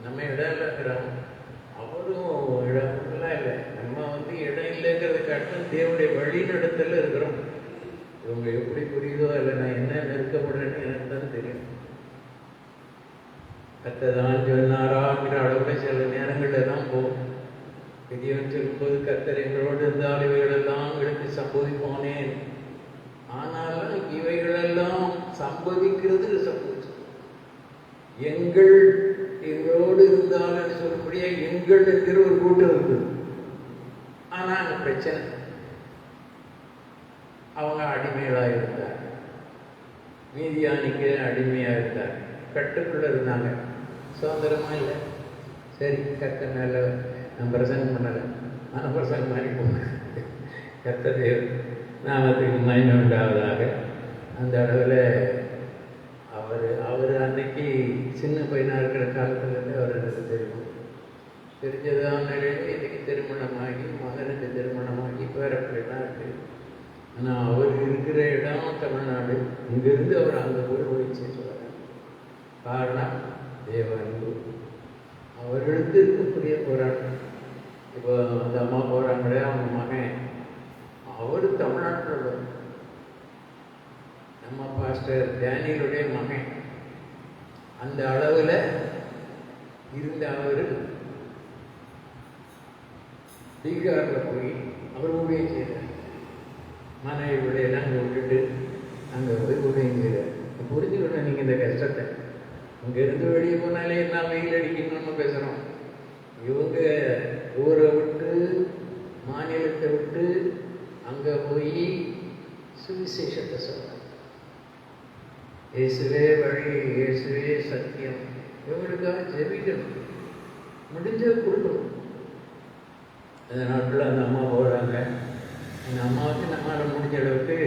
நம்ம இடம் இல்லை இருக்கிறோம். அவரும் இடம்லாம் இல்லை. நம்ம இடம் இல்லைங்கிறத காட்டும் தேவனுடைய வழிநடத்தல இருக்கிறோம். இவங்க எப்படி புரியுதோ இல்லை நான் என்ன நெருக்கப்படுறேன்னு எனக்கு தான் தெரியும். கத்ததான் சொன்னாராங்கிற அளவில் சில நேரங்களில் தான் போகும். பெரியவன் சொல்லும்போது கத்தர் எங்களோடு இருந்தால் இவைகளெல்லாம் எங்களுக்கு சம்போதிப்பானேன். ஆனாலும் இவைகளெல்லாம் சம்பவிக்கிறது சம்பவிச்சு. எங்களோடு இருந்தாலும் சொல்லக்கூடிய எங்கள் என்கிற ஒரு கூட்டம் இருக்குது. ஆனால் அங்கே பிரச்சனை. அவங்க அடிமைகளாக இருந்தார். மீதியானிக்கு அடிமையாக இருந்தார். கட்டுக்குள்ளே இருந்தாங்க. சுதந்திரமாக இல்லை. சரி, கத்த நல்ல நான் பிரசங்கம் பண்ணலை. ஆனால் பிரசங்கம் மாதிரி போனேன். கத்த தேவன் நாமத்துக்கு மகிமை உண்டாவதாக. அந்த அளவில் அவர் அன்னைக்கு சின்ன பையனாக இருக்கிற காலத்துலேருந்து அவர் எனக்கு தெரியும். தெரிஞ்சதான் நிலையில் இன்றைக்கி திருமணமாகி மகனுக்கு திருமணமாகி பேரப்பிள்ளைலாம் இருக்குது. ஆனால் அவர் இருக்கிற இடம் தமிழ்நாடு. இங்கேருந்து அவர் அங்கே போய் சொல்கிறார். காரணம் தேவ அன்பு. அவர்களுக்கு இருக்கக்கூடிய போராட்டம். இப்போ அந்த அம்மா போகிறாங்களே, அவங்க மகன் அவர் தமிழ்நாட்டில் உள்ளவர். நம்ம பாஸ்டர் டேனியலுடைய மகன். அந்த அளவில் இருந்த அவர் பீகாரில் போய் அவர் ஊழியம் செய்தார். மனைவி விடையெல்லாம் அங்கே விட்டுட்டு அங்கே போய் ஊழியம் செய்தார். புரிஞ்சுக்கணும் நீங்கள் இந்த கஷ்டத்தை. இங்கேருந்து வெளியே போனாலே என்ன வெயில் அடிக்கணும்னு பேசுகிறோம். இவங்க ஊரை விட்டு மாநிலத்தை விட்டு அங்கே போய் சுவிசேஷத்தை சொல்கிறாங்க. இயேசுவே வழி, இயேசுவே சத்தியம். இவங்களுக்காக ஜெபிக்கணும். முடிஞ்ச கொடுக்கணும். அந்த நாட்டில் அந்த அம்மா போகிறாங்க. அந்த அம்மாவுக்கு நம்மளால் முடிஞ்ச அளவுக்கு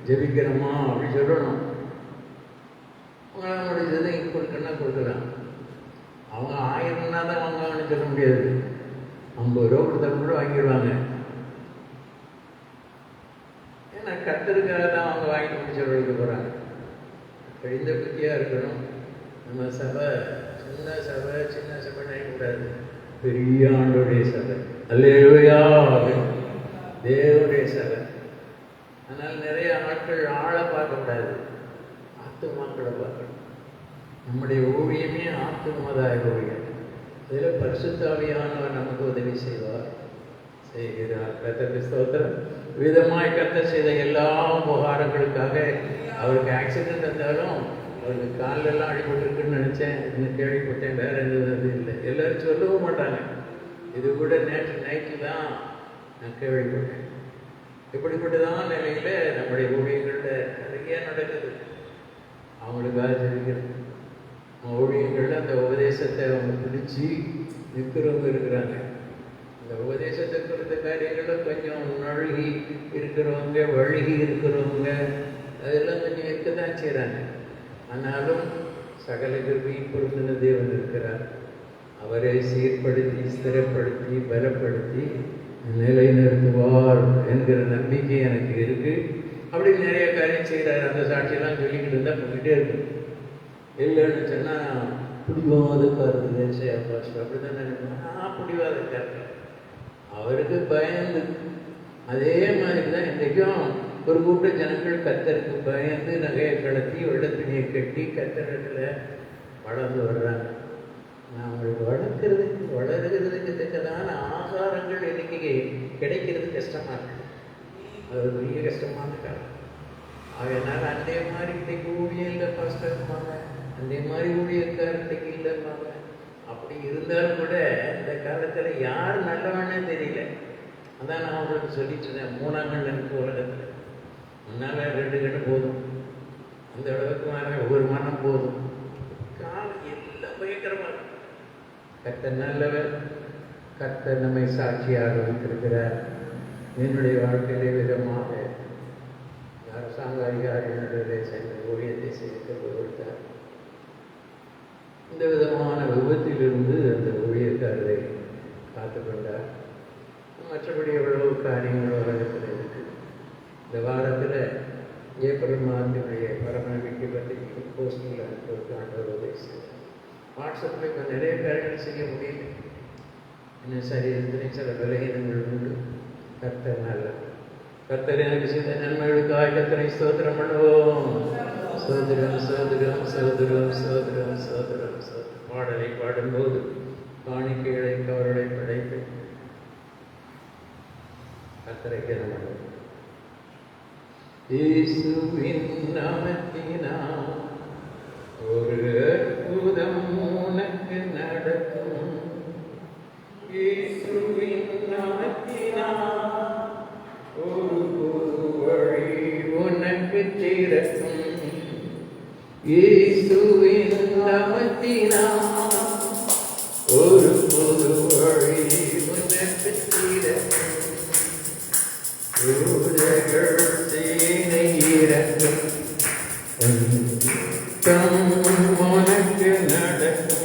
ஜெபிக்கிறோமா அப்படி சொல்லணும். அவங்களால முடிஞ்சதை இங்கே கொடுக்கணும்னா கொடுக்கலாம். அவங்க 1000 தான் வாங்குவாங்கன்னு சொல்ல முடியாது. 50 ரூபா கொடுத்தா கூட வாங்கிடுவாங்க. ஏன்னா கத்தருக்காக தான் அவங்க வாங்கி முடிச்சவர்களுக்கு போகிறாங்க. கழிந்த புத்தியாக இருக்கணும். நம்ம சபை சின்ன நினைக்கக்கூடாது. பெரிய ஆண்டோடைய சபை, அல்லேலூயா, தேவனுடைய சபை. அதனால் நிறைய ஆட்கள் ஆளை பார்க்கக்கூடாது, ஆத்துமாக்களை பார்க்கணும். நம்முடைய ஊழியமே ஆத்துமதாய ஊழியம். அதில் பரிசுத்தாவியானவர் நமக்கு உதவி செய்வார், செய்கிறார். கர்த்தருக்கு ஸ்தோத்திரம். விதமாய் கர்த்தர் செய்த எல்லா உபகாரங்களுக்காக அவருக்கு ஆக்சிடென்ட் வந்தாலும் அவருக்கு காலெல்லாம் அடிபட்டுருக்குன்னு நினச்சேன், இன்னும் கேள்விப்பட்டேன், வேற எதுவும் இல்லை. எல்லோரும் சொல்லவும் மாட்டாங்க. இது கூட நேற்று நைட்டு தான் நான் கேள்விப்பட்டேன். இப்படிப்பட்டதான் நிலையில் நம்முடைய ஊழியர்களில் நிறைய நடக்குது. அவங்களுக்காக தெரிகிறது. ஊழியர்கள் அந்த உபதேசத்தை அவங்க பிடிச்சி நிற்கிறவங்க இருக்கிறாங்க. இந்த உபதேசத்தை குறித்த காரியங்களும் கொஞ்சம் நழுகி இருக்கிறவங்க, வழுகி இருக்கிறவங்க, அதெல்லாம் கொஞ்சம் இருக்கத்தான் செய்கிறாங்க. ஆனாலும் சகல கிருபையும் பொருந்தின தேவன் இருக்கிறார். அவரை சீர்படுத்தி, ஸ்திரப்படுத்தி, பலப்படுத்தி நிலைநிறுத்துவார் என்கிற நம்பிக்கை எனக்கு இருக்கு. அப்படி நிறைய காரியம் செய்கிறார். அந்த சாட்சியெல்லாம் சொல்லிக்கிட்டு இருந்தால் போய்கிட்டே இருக்கு. இல்லைன்னு சொன்னால் பிடிவாதக்காரர் அப்படிதான் நினைப்பேன். பிடிவாதக்காரர் அவருக்கு பயந்து. அதே மாதிரி தான் இன்றைக்கும் ஒரு கூட்ட ஜனங்கள் கர்த்தருக்கு பயந்து நகையை கடத்தி வெள்ளத்துணியை கட்டி கர்த்தரிடத்தில் வளர்ந்து வர்றாங்க. நான் அவங்களுக்கு வளர்கிறதுக்கு தக்கதான ஆகாரங்கள் இன்னைக்கு கிடைக்கிறது கஷ்டமாக இருக்கு. அது பெரிய கஷ்டமான காலம். அதனால் அதே மாதிரி இன்றைக்கு ஊழியம் இல்லை பாஸ்டர் இருப்பாங்க, அதே மாதிரி ஊழியக்கார் இன்றைக்கு இல்லைப்பாங்க. அப்படி இருந்தாலும் கூட இந்த காலத்தில் யார் நல்லவனே தெரியல. அதான் நான் அவங்களுக்கு சொல்லிட்டு இருந்தேன், 3ஆம் கண் எனக்கு உலகத்தில். முன்னால் 2 கண்ணு போதும், அந்த அளவுக்கு மேலே ஒவ்வொரு மனம் போதும். காலம் எல்லாம் பயங்கரமாக இருக்கு. கர்த்தர் நல்லவர். கர்த்தர் நம்மை சாட்சியாக வைத்திருக்கிறார். என்னுடைய வாழ்க்கையிலே விதமாக அரசாங்க அதிகாரிகளிடையே சென்ற ஊழியத்தை செய்து கொடுத்தார். இந்த விதமான விபத்திலிருந்து அந்த ஊழியக்காரரை காத்துக்கொண்டார். மற்றபடி எவ்வளவு காரியங்கள் உலகத்தில் இருக்கு. இந்த வாரத்தில் ஏப்ரல் மாதத்தினுடைய பரமநம்பிக்கை பற்றி போஸ்டிங்கில் அனுப்புவதற்கு ஆண்டவர் உதவி செய்தார். வாட்ஸ்அப்பில் இப்போ நிறைய காரியங்கள் செய்ய முடியல. இன்னும் சரீரத்திலே சில பலகீனங்கள் உண்டு. கர்த்தர் நல்ல கர்த்தர் எனக்கு செய்த நன்மைகளுக்காக கர்த்தரை ஸ்தோத்திரம் பண்ணுவோம். சோதரம் சோதரம் சோதரம் சோதரம் சோதரம் சோதரம். பாடலை பாடும்போது காணிக்கைகளை கவர்களை படைத்து கர்த்தரை கனம் பண்ணுவோம். இயேசுவின் நாமத்தினால் ஒரு அற்புதம் உனக்கு நடக்கும். இயேசுவின் நாமத்தினால் ஒரு புது வழி உனக்கு திறக்கும். இயேசுவின் நாமத்தினால் ஒரு புது வழி உனக்கு திறக்கும். யூதர்கள் சேனை இறக்கும். உனக்கு நடக்கும்.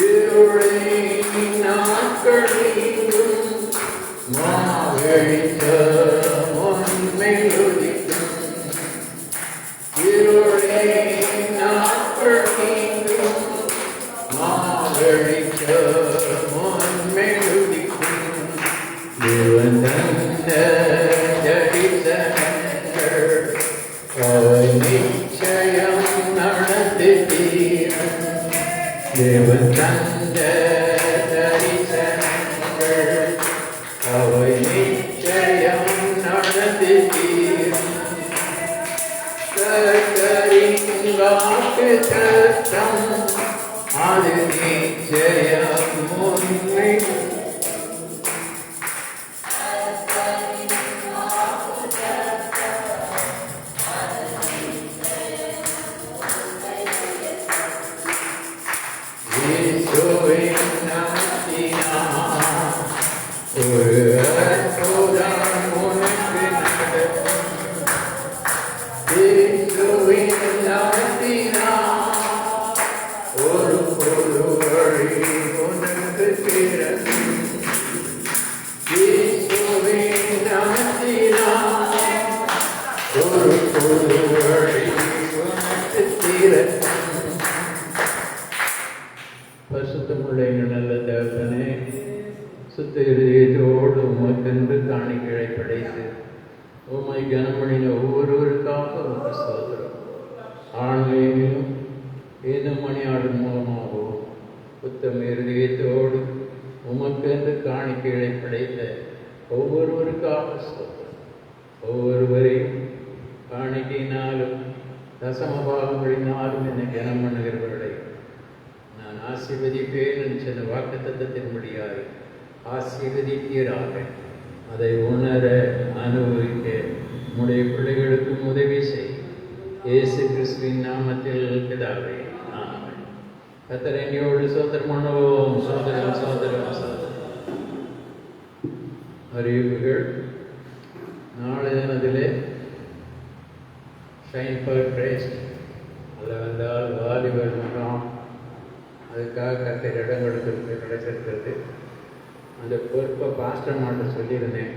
You இருளை நாட்களிலும் மாவெளித்த மண்மெழுதிக்கும் இருளை நாட்களிலும் மாவெளித்த மண்மெழுதிக்கும் தேவன் தந்த தரிசனங்கள் அவை நிச்சயம் நடந்து தீரும். தேவன் தந்த தரிசனங்கள் அவை நிச்சயம் நடந்து தீரும். கர்த்தரின் வாக்குத்தத்தம் அது நிச்சயம் உண்மை. ஒரு அற்புதம் உனக்கு நடக்கும். இயேசுவின் நாமத்தினால் ஒரு பொது வழி உனக்கு திறக்கும். இயேசுவின் நாமத்தினால் ஒரு பொது வழி உனக்கு திறக்கும். பரிசுத்தமுள்ள எங்கள் நல்ல தகப்பனே, சுத்த இருதயத்தோடு உமக்கென்று காணிக்கைகளை படைத்து உம்மை கனமணின ஒவ்வொருவருக்காக உமக்கு ஸ்தோத்திரம். ஆன்லைனிலும் ஏதும் மணியாடும் மூலமாகவும் சுத்தம் இருதயத்தோடு உமக்கென்று காணிக்கைகளை படைத்த ஒவ்வொருவருக்காக ஸ்தோத்திரம். ஒவ்வொருவரையும் காணிக்கையினாலும் தசமபாகங்களினாலும் என்னை கனம் பண்ணுகிறவர்களை நான் ஆசீர்வதிப்பேன் என்று சொன்ன வாக்குத்தத்தத்தின்படியாக ஆசீர்வதிப்பீராக. அதை உணர அனுபவிக்க உம்முடைய பிள்ளைகளுக்கும் உதவி செய். இயேசு கிறிஸ்துவின் நாமத்தில் பிதாவே, ஆமென். கர்த்தர் என்னையோடு சோதரம் பண்ணுவோம். சோதரம் சோதரம் சோதரம். அறிவிப்புகள். நாளை தினத்திலே ஷைன் ஃபார் கிரைஸ்ட் அதில் வந்தால் வாலிபர் மன்றம், அதுக்காக கர்த்தர் இடம் கிடைச்சிருக்கிறது. அந்த பொறுப்பை பாஸ்டர் மாட்ட சொல்லியிருந்தேன்.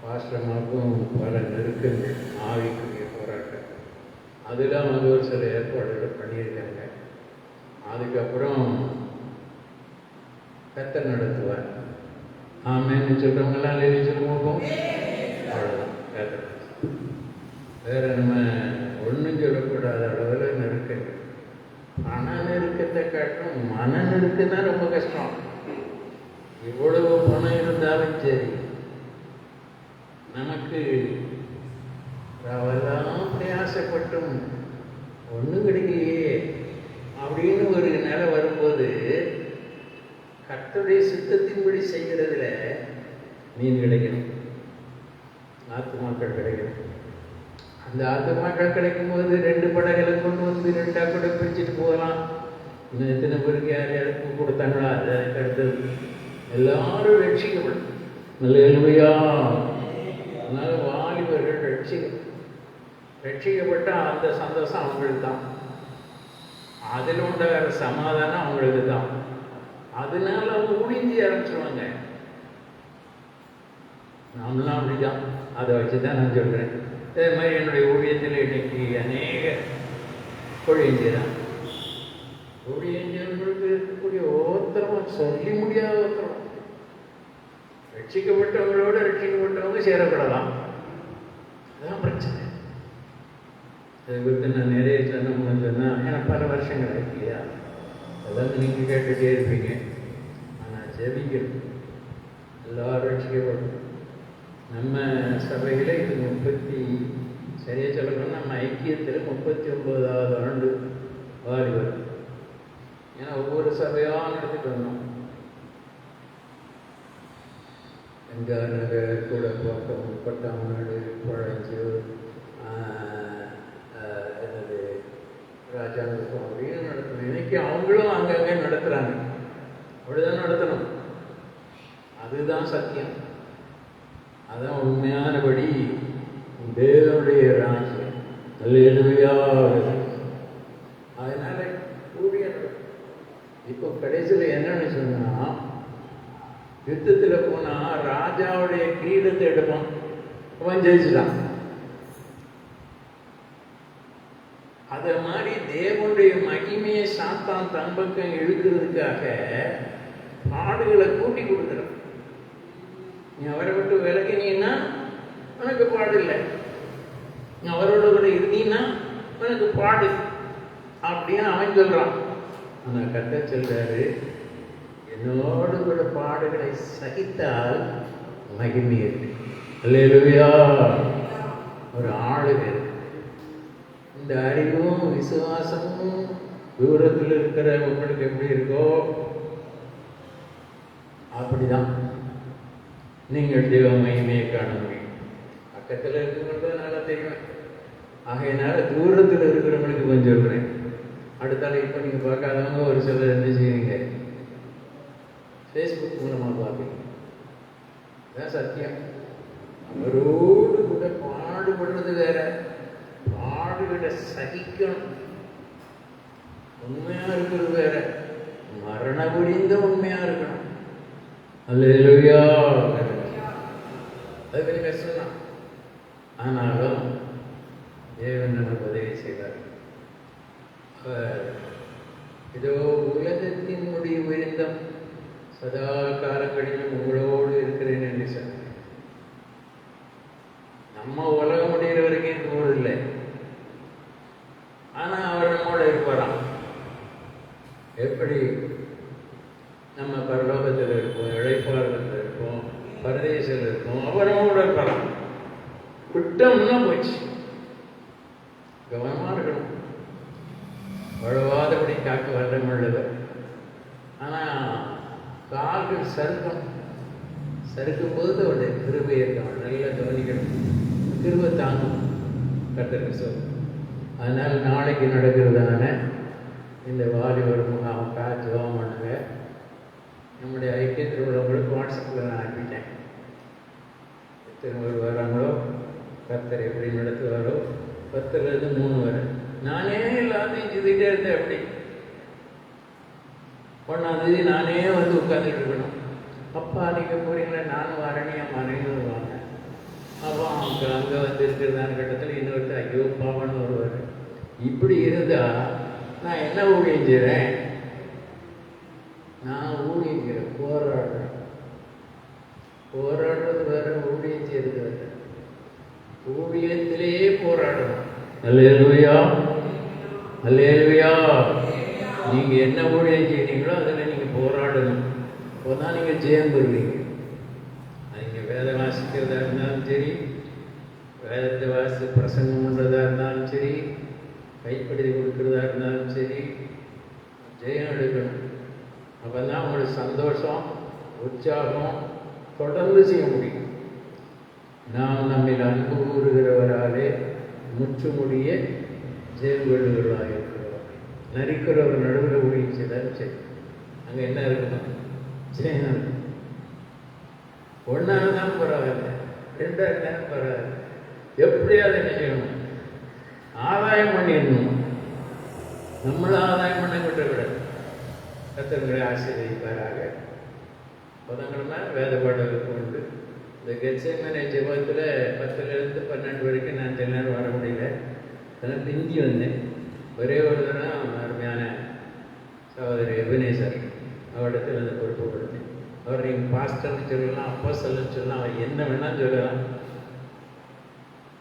பாஸ்டர் மாவுக்கும் பல நெருக்கங்கள், ஆவிக்குரிய போராட்டம், அதெல்லாம் வந்து ஒரு சில ஏற்பாடுகள் பண்ணியிருக்காங்க. அதுக்கப்புறம் கர்த்தர் நடத்துவார். ஆமேன்னு சொல்கிறவங்களாம் எழுதி சொல்லுவோம். அவ்வளோதான். கர்த்தர் வேறு நம்ம ஒன்றும் சொல்லக்கூடாத அளவில் நெருக்கங்கள். பண நெருக்கத்தை காட்டும் மன நெருக்கம் தான் ரொம்ப கஷ்டம். இவ்வளவு பணம் இருந்தாலும் சரி, நமக்கு அவெல்லாம் பிரயாசப்பட்டும் ஒன்றும் கிடைக்கலையே அப்படின்னு ஒரு நிலை வரும்போது கர்த்தருடைய சித்தத்தின்படி செய்கிறதுல மீன் கிடைக்கணும், ஆத்துமாக்கள் கிடைக்கணும். அந்த ஆத்துமாக்கள் கிடைக்கும்போது 2 படகளை கொண்டு வந்து 2 கூட பிரிச்சுட்டு போகலாம். இன்னும் எத்தனை பேருக்கு யார் யாருக்கு கொடுத்தாங்களா அதை அடுத்தது எல்லாரும் ரட்சிக்கப்படும். நல்லேலூயா. அதனால வாலிபர்கள் ரட்சிக்கப்பட்டால் அந்த சந்தோஷம் அவங்களுக்கு தான், அதில் உண்டாகிற சமாதானம் அவங்களுக்கு தான். அதனால அவங்க ஊழியம் ஆரம்பிச்சிருவாங்க. நாமெல்லாம் அப்படிதான். அதை வச்சு தான் நான் சொல்கிறேன். அதே மாதிரி என்னுடைய ஊழியத்தில் இன்னைக்கு அநேக ஊழியஞ்சியதான். ஊழியஞ்சர்களுக்கு இருக்கக்கூடிய ஒவ்வொருத்தரும் சொல்லி முடியாத ஒருத்தரும் ரட்சிக்கப்பட்டவங்களோட ரட்சிக்கப்பட்டவங்க சேரப்படலாம். அதுதான் பிரச்சனை. அதை குறித்து நான் நிறைய சொன்னோம்னு சொன்னால், ஏன்னா பல வருஷங்கள் ஆயிடுச்சு இல்லையா, அதெல்லாம் நீங்கள் கேட்டுகிட்டே இருப்பீங்க. ஆனால் ஜெபிக்கணும், எல்லாரும் ரட்சிக்கப்படணும். நம்ம சபையில் இது சரியாக சொல்லணும்னா நம்ம ஐக்கியத்தில் 39வது ஆண்டு வாலிபர். ஏன்னா ஒவ்வொரு சபையாக நடத்திட்டு வந்தோம். எம்ஜிஆர் நகர், கூடப்பாக்கம், பட்டாமநாடு, பழஞ்சூர், என்னது ராஜாங்கம் அப்படின்னு நடத்தணும். இன்னைக்கு அவங்களும் அங்கங்கே நடத்துகிறாங்க. அப்படிதான் நடத்தணும். அதுதான் சத்தியம். அதான் உண்மையானபடி தேவனுடைய ராஜ்யம். அல்லேலூயா. அதனால ஊழியர் இப்போ கடைசியில் என்னன்னு சொன்னா, யுத்தத்தில் போனா ராஜாவுடைய கிரீடத்தை எடுப்பான், அவன் ஜெயிச்சுட்டான். அத மாதிரி தேவனுடைய மகிமையை சாத்தான் தன் பக்கம் இழுக்கிறதுக்காக பாடுகளை கூட்டி கொடுக்குறான். நீ அவரை விட்டு விலகினீன்னா உனக்கு பாடு இல்லை, நீ அவரோட கூட இருந்தீன்னா உனக்கு பாடு அப்படின்னு அவன் சொல்றான். ஆனா கர்த்தர் சொல்றாரு, என்னோடு கூட பாடுகளை சகித்தால் மகிமை இருக்கு. அல்லேலூயா. ஒரு ஆளுகை இருக்கு. இந்த அறிவும் விசுவாசமும் தூரத்தில் இருக்கிற உங்களுக்கு எப்படி இருக்கோ அப்படிதான் நீங்கள் தெய்வ மகிமையை காண முடியும். பக்கத்தில் இருக்கிறவங்களுக்கு நல்லா தெரியும். ஆகையினால தூரத்தில் இருக்கிறவங்களுக்கு கொஞ்சம் சொல்கிறேன். அடுத்தால இப்போ நீங்கள் பார்க்காதவங்க ஒரு சிலர் என்ன செய்வீங்க, ஃபேஸ்புக் மூலமாக பார்ப்பீங்க. அதான் சத்தியம். அவரோடு கூட பாடுபடுறது வேற, பாடுகளை சகிக்கணும் உண்மையா இருக்கிறது வேற, மரண முடிந்த உண்மையா இருக்கணும். அல்லேலூயா. அது கொஞ்சம் கஷ்டம் தான். ஆனாலும் தேவன் நமக்கு உதவி செய்வார். இதோ உலகத்தின் முடிவு விருந்தம் சதா காலங்களிலும் உங்களோடு இருக்கிறேன் என்று சொன்னார். நம்ம உலகம் முடிகிற வரைக்கும் இருக்கணும் இல்லை, ஆனா அவர் நம்மோட இருப்பாராம். எப்படி நம்ம பரலோகத்தில் இருப்போம், இழைப்பாளர்கள் இருப்போம், பரதேசத்தில் இருப்போம், அவர் நம்மோட இருப்பாராம். விட்டோம்னா போச்சு. கவனமா இருக்கணும், வழுவாதபடி காக்க வல்லம் உள்ளவர். ஆனா கால்கள் சறுக்கும் போது அவருடைய கிருபை இருக்கும். நல்லா கவனிக்கணும், கிருபை தாங்கும் கர்த்தருக்கு சொல். அதனால் நாளைக்கு நடக்கிறதான இந்த வாலிபர் முகாம் ஜெபம் பண்ணுங்க. நம்முடைய ஐக்கியத்தில் உள்ளவங்களுக்கு வாட்ஸ்அப்பில் நான் அனுப்பிட்டேன். எத்தனை வராங்களோ, கர்த்தர் எப்படி நடத்துவாரோ, 10லேருந்து 3 வரை நானே எல்லாத்தையும் செய்துக்கிட்டே இருந்தேன். அப்படி 1ஆம் தேதி நானே வந்து உட்காந்துட்டு இருக்கணும். அப்பா நீங்கள் போகிறீங்களா, நானும் வரேன்னு என் மனைவி வருவாங்க. அப்போ அவங்க அங்கே வந்து இருக்கிறதான கட்டத்தில் இன்னொருத்தர் ஐயோ பாவன்னு வருவார். இப்படி இருந்தால் நான் என்ன ஊழியம் செய்கிறேன்? நான் ஊழியம் செய்கிறேன், போராடுறது வேற, ஊழியம் செய்கிறது வேற. ஊழியத்திலேயே போராடணும். அல்லேலூயா, அல்லேலூயா. நீங்க என்ன ஊழியம் செய்றீங்களோ அதில் நீங்க போராடணும். அப்போதான் நீங்க ஜெயம் பெறுவீங்க. நீங்க வேதம் வாசிக்கிறதா இருந்தாலும் சரி, வேதத்தை வாசி பிரசங்கம் பண்ணுறதா இருந்தாலும் சரி, கைப்படி கொடுக்கிறதா இருந்தாலும் சரி, ஜெயம் எடுக்கணும். அப்போதான் உங்களுக்கு சந்தோஷம், உற்சாகம் தொடர்ந்து செய்ய முடியும். நாம் நம்மில் அன்பு கூறுகிறவராலே முற்றுமுடிய ஜெயம் கொள்ளுகிறவராக இருக்கிறோம். நரிக்கிறவர் நடுவில் ஊழியம் செய்தாலும் சரி, அங்கே என்ன இருக்கணும்? ஜெயம் இருக்கும். 1ஆ இருந்தாலும் பரவாயில்ல, 2ஆ இருந்தாலும் பரவாயில்ல, எப்படியாவது என்ன செய்யணும்? ஆதாயம் பண்ணிடணும். நம்மளும் ஆதாயம் பண்ண விடக்கூடாது. கர்த்தர்களை ஆசீர்வதிப்பாராக. புதன்கிழமை வேத பாடலுக்கு உண்டு. இந்த கெத்செமனே ஜெபத்தில் 10லேருந்து 12 வரைக்கும் நான் சில நேரம் வர முடியல, அதனால் பிந்தி வந்தேன். ஒரே ஒரு தரம் அருமையான சகோதரி எபனேசர் அவரிடத்தில் அந்த பொறுப்பு கொடுத்தேன். அவர் நீங்கள் பாஸ்டர்னு சொல்லலாம், அப்போஸ்தலன்னு சொல்லலாம், அவர் என்ன வேணாலும் சொல்லலாம்.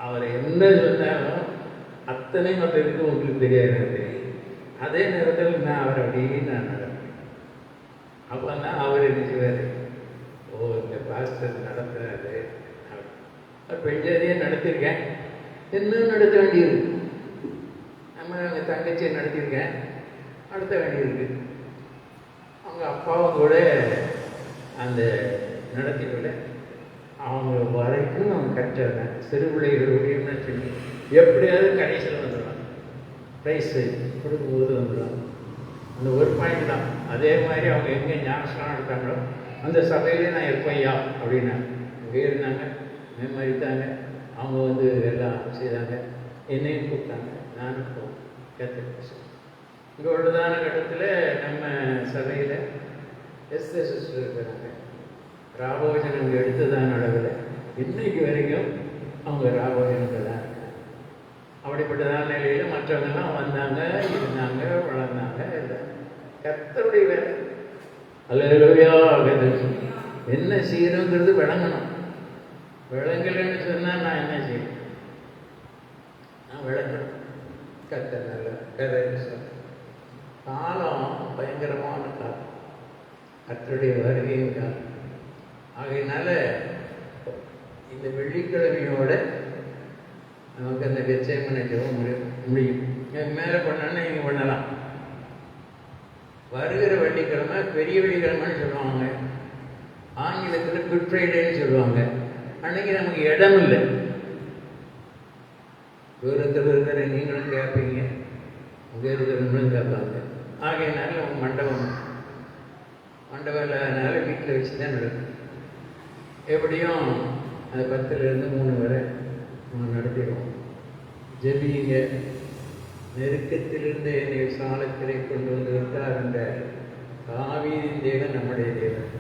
அவர் என்ன சொன்னாலும் அத்தனை மக்களுக்கு உங்களுக்கு தெரியாது. அதே நேரத்தில் நான் அவர் அப்படின்னு நான் நடப்பேன். அப்போ தான் அவர் என்ன செய்வார், ஓ இந்த பாஸ்டர் நடத்துறாரு. பெண்ஜாதியை நடத்திருக்கேன், இன்னும் நடத்த வேண்டியிருக்கு. நம்ம எங்கள் தங்கச்சியை நடத்தியிருக்கேன், நடத்த வேண்டியிருக்கு. அவங்க அப்பாவும் கூட அந்த நடத்திக்கல. அவங்க வரைக்கும் அவங்க கரெக்டாக சிறு பிள்ளைகளுடையன்னு சொல்லி எப்படியாவது கடைசியில் வந்துடுவாங்க. ப்ரைஸு கொடுக்கும்போது வந்துடுவாங்க. அந்த ஒரு பாயிண்ட் தான். அதே மாதிரி அவங்க எங்கே ஞானஸ்தானம் எடுத்தாங்களோ அந்த சபையிலே நான் இருப்பையா அப்படின்னா அங்கே இருந்தாங்க, மேம்படுத்தாங்க. அவங்க வந்து எல்லாம் செய்தாங்க, என்னையும் கூப்பிட்டாங்க, நானும் போவேன். கற்றுக்க இங்கே உள்ளதான கட்டத்தில் நம்ம சபையில் எஸ்தர் சிஸ்டர் இருக்கிறாங்க. ராபோஜனம் எடுத்ததான அளவில் இன்னைக்கு வரைக்கும் அவங்க ராபோஜனத்தில் தான் இருக்காங்க. அப்படிப்பட்டதான நிலையில் மற்றவங்கெல்லாம் வந்தாங்க, இருந்தாங்க, வளர்ந்தாங்க. இல்லை, கர்த்தருடைய வேலை. அல்லேலூயா. என்ன செய்யணுங்கிறது விளங்கணும். விளங்கலைன்னு சொன்னால் நான் என்ன செய்யணும்? நான் விளங்கணும். கர்த்தர் நல்ல கதை. காலம் பயங்கரமான காலம், கர்த்தருடைய வருகையும் காலம். ஆகையினால இந்த வெள்ளிக்கிழமையோட நமக்கு அந்த கெத்செமனே ஜெபம் முடியும். மேலே பண்ணாலும் நீங்கள் பண்ணலாம். வருகிற வெள்ளிக்கிழமை பெரிய வெள்ளிக்கிழமைன்னு சொல்லுவாங்க, ஆங்கிலத்தில் குட் ஃப்ரைடேன்னு சொல்லுவாங்க. அன்னைக்கு நமக்கு இடம் இல்லை. தூரத்தில் இருக்கிற நீங்களும் கேட்பீங்க, இங்கே இருக்கிறவங்களும் கேட்பாங்க. ஆகையினால நம்ம மண்டபம் இல்லாதனால வீட்டில் வச்சு தான் நடக்கும். எப்படியும் அது 10லேருந்து 3 வரை நம்ம நடத்திடுவோம். ஜெபிங்க. நெருக்கத்திலிருந்து என்னை சாலத்திலே கொண்டு வந்து விட்டார் என்ற தாவீதின் தேவன் நம்முடைய தேவன்.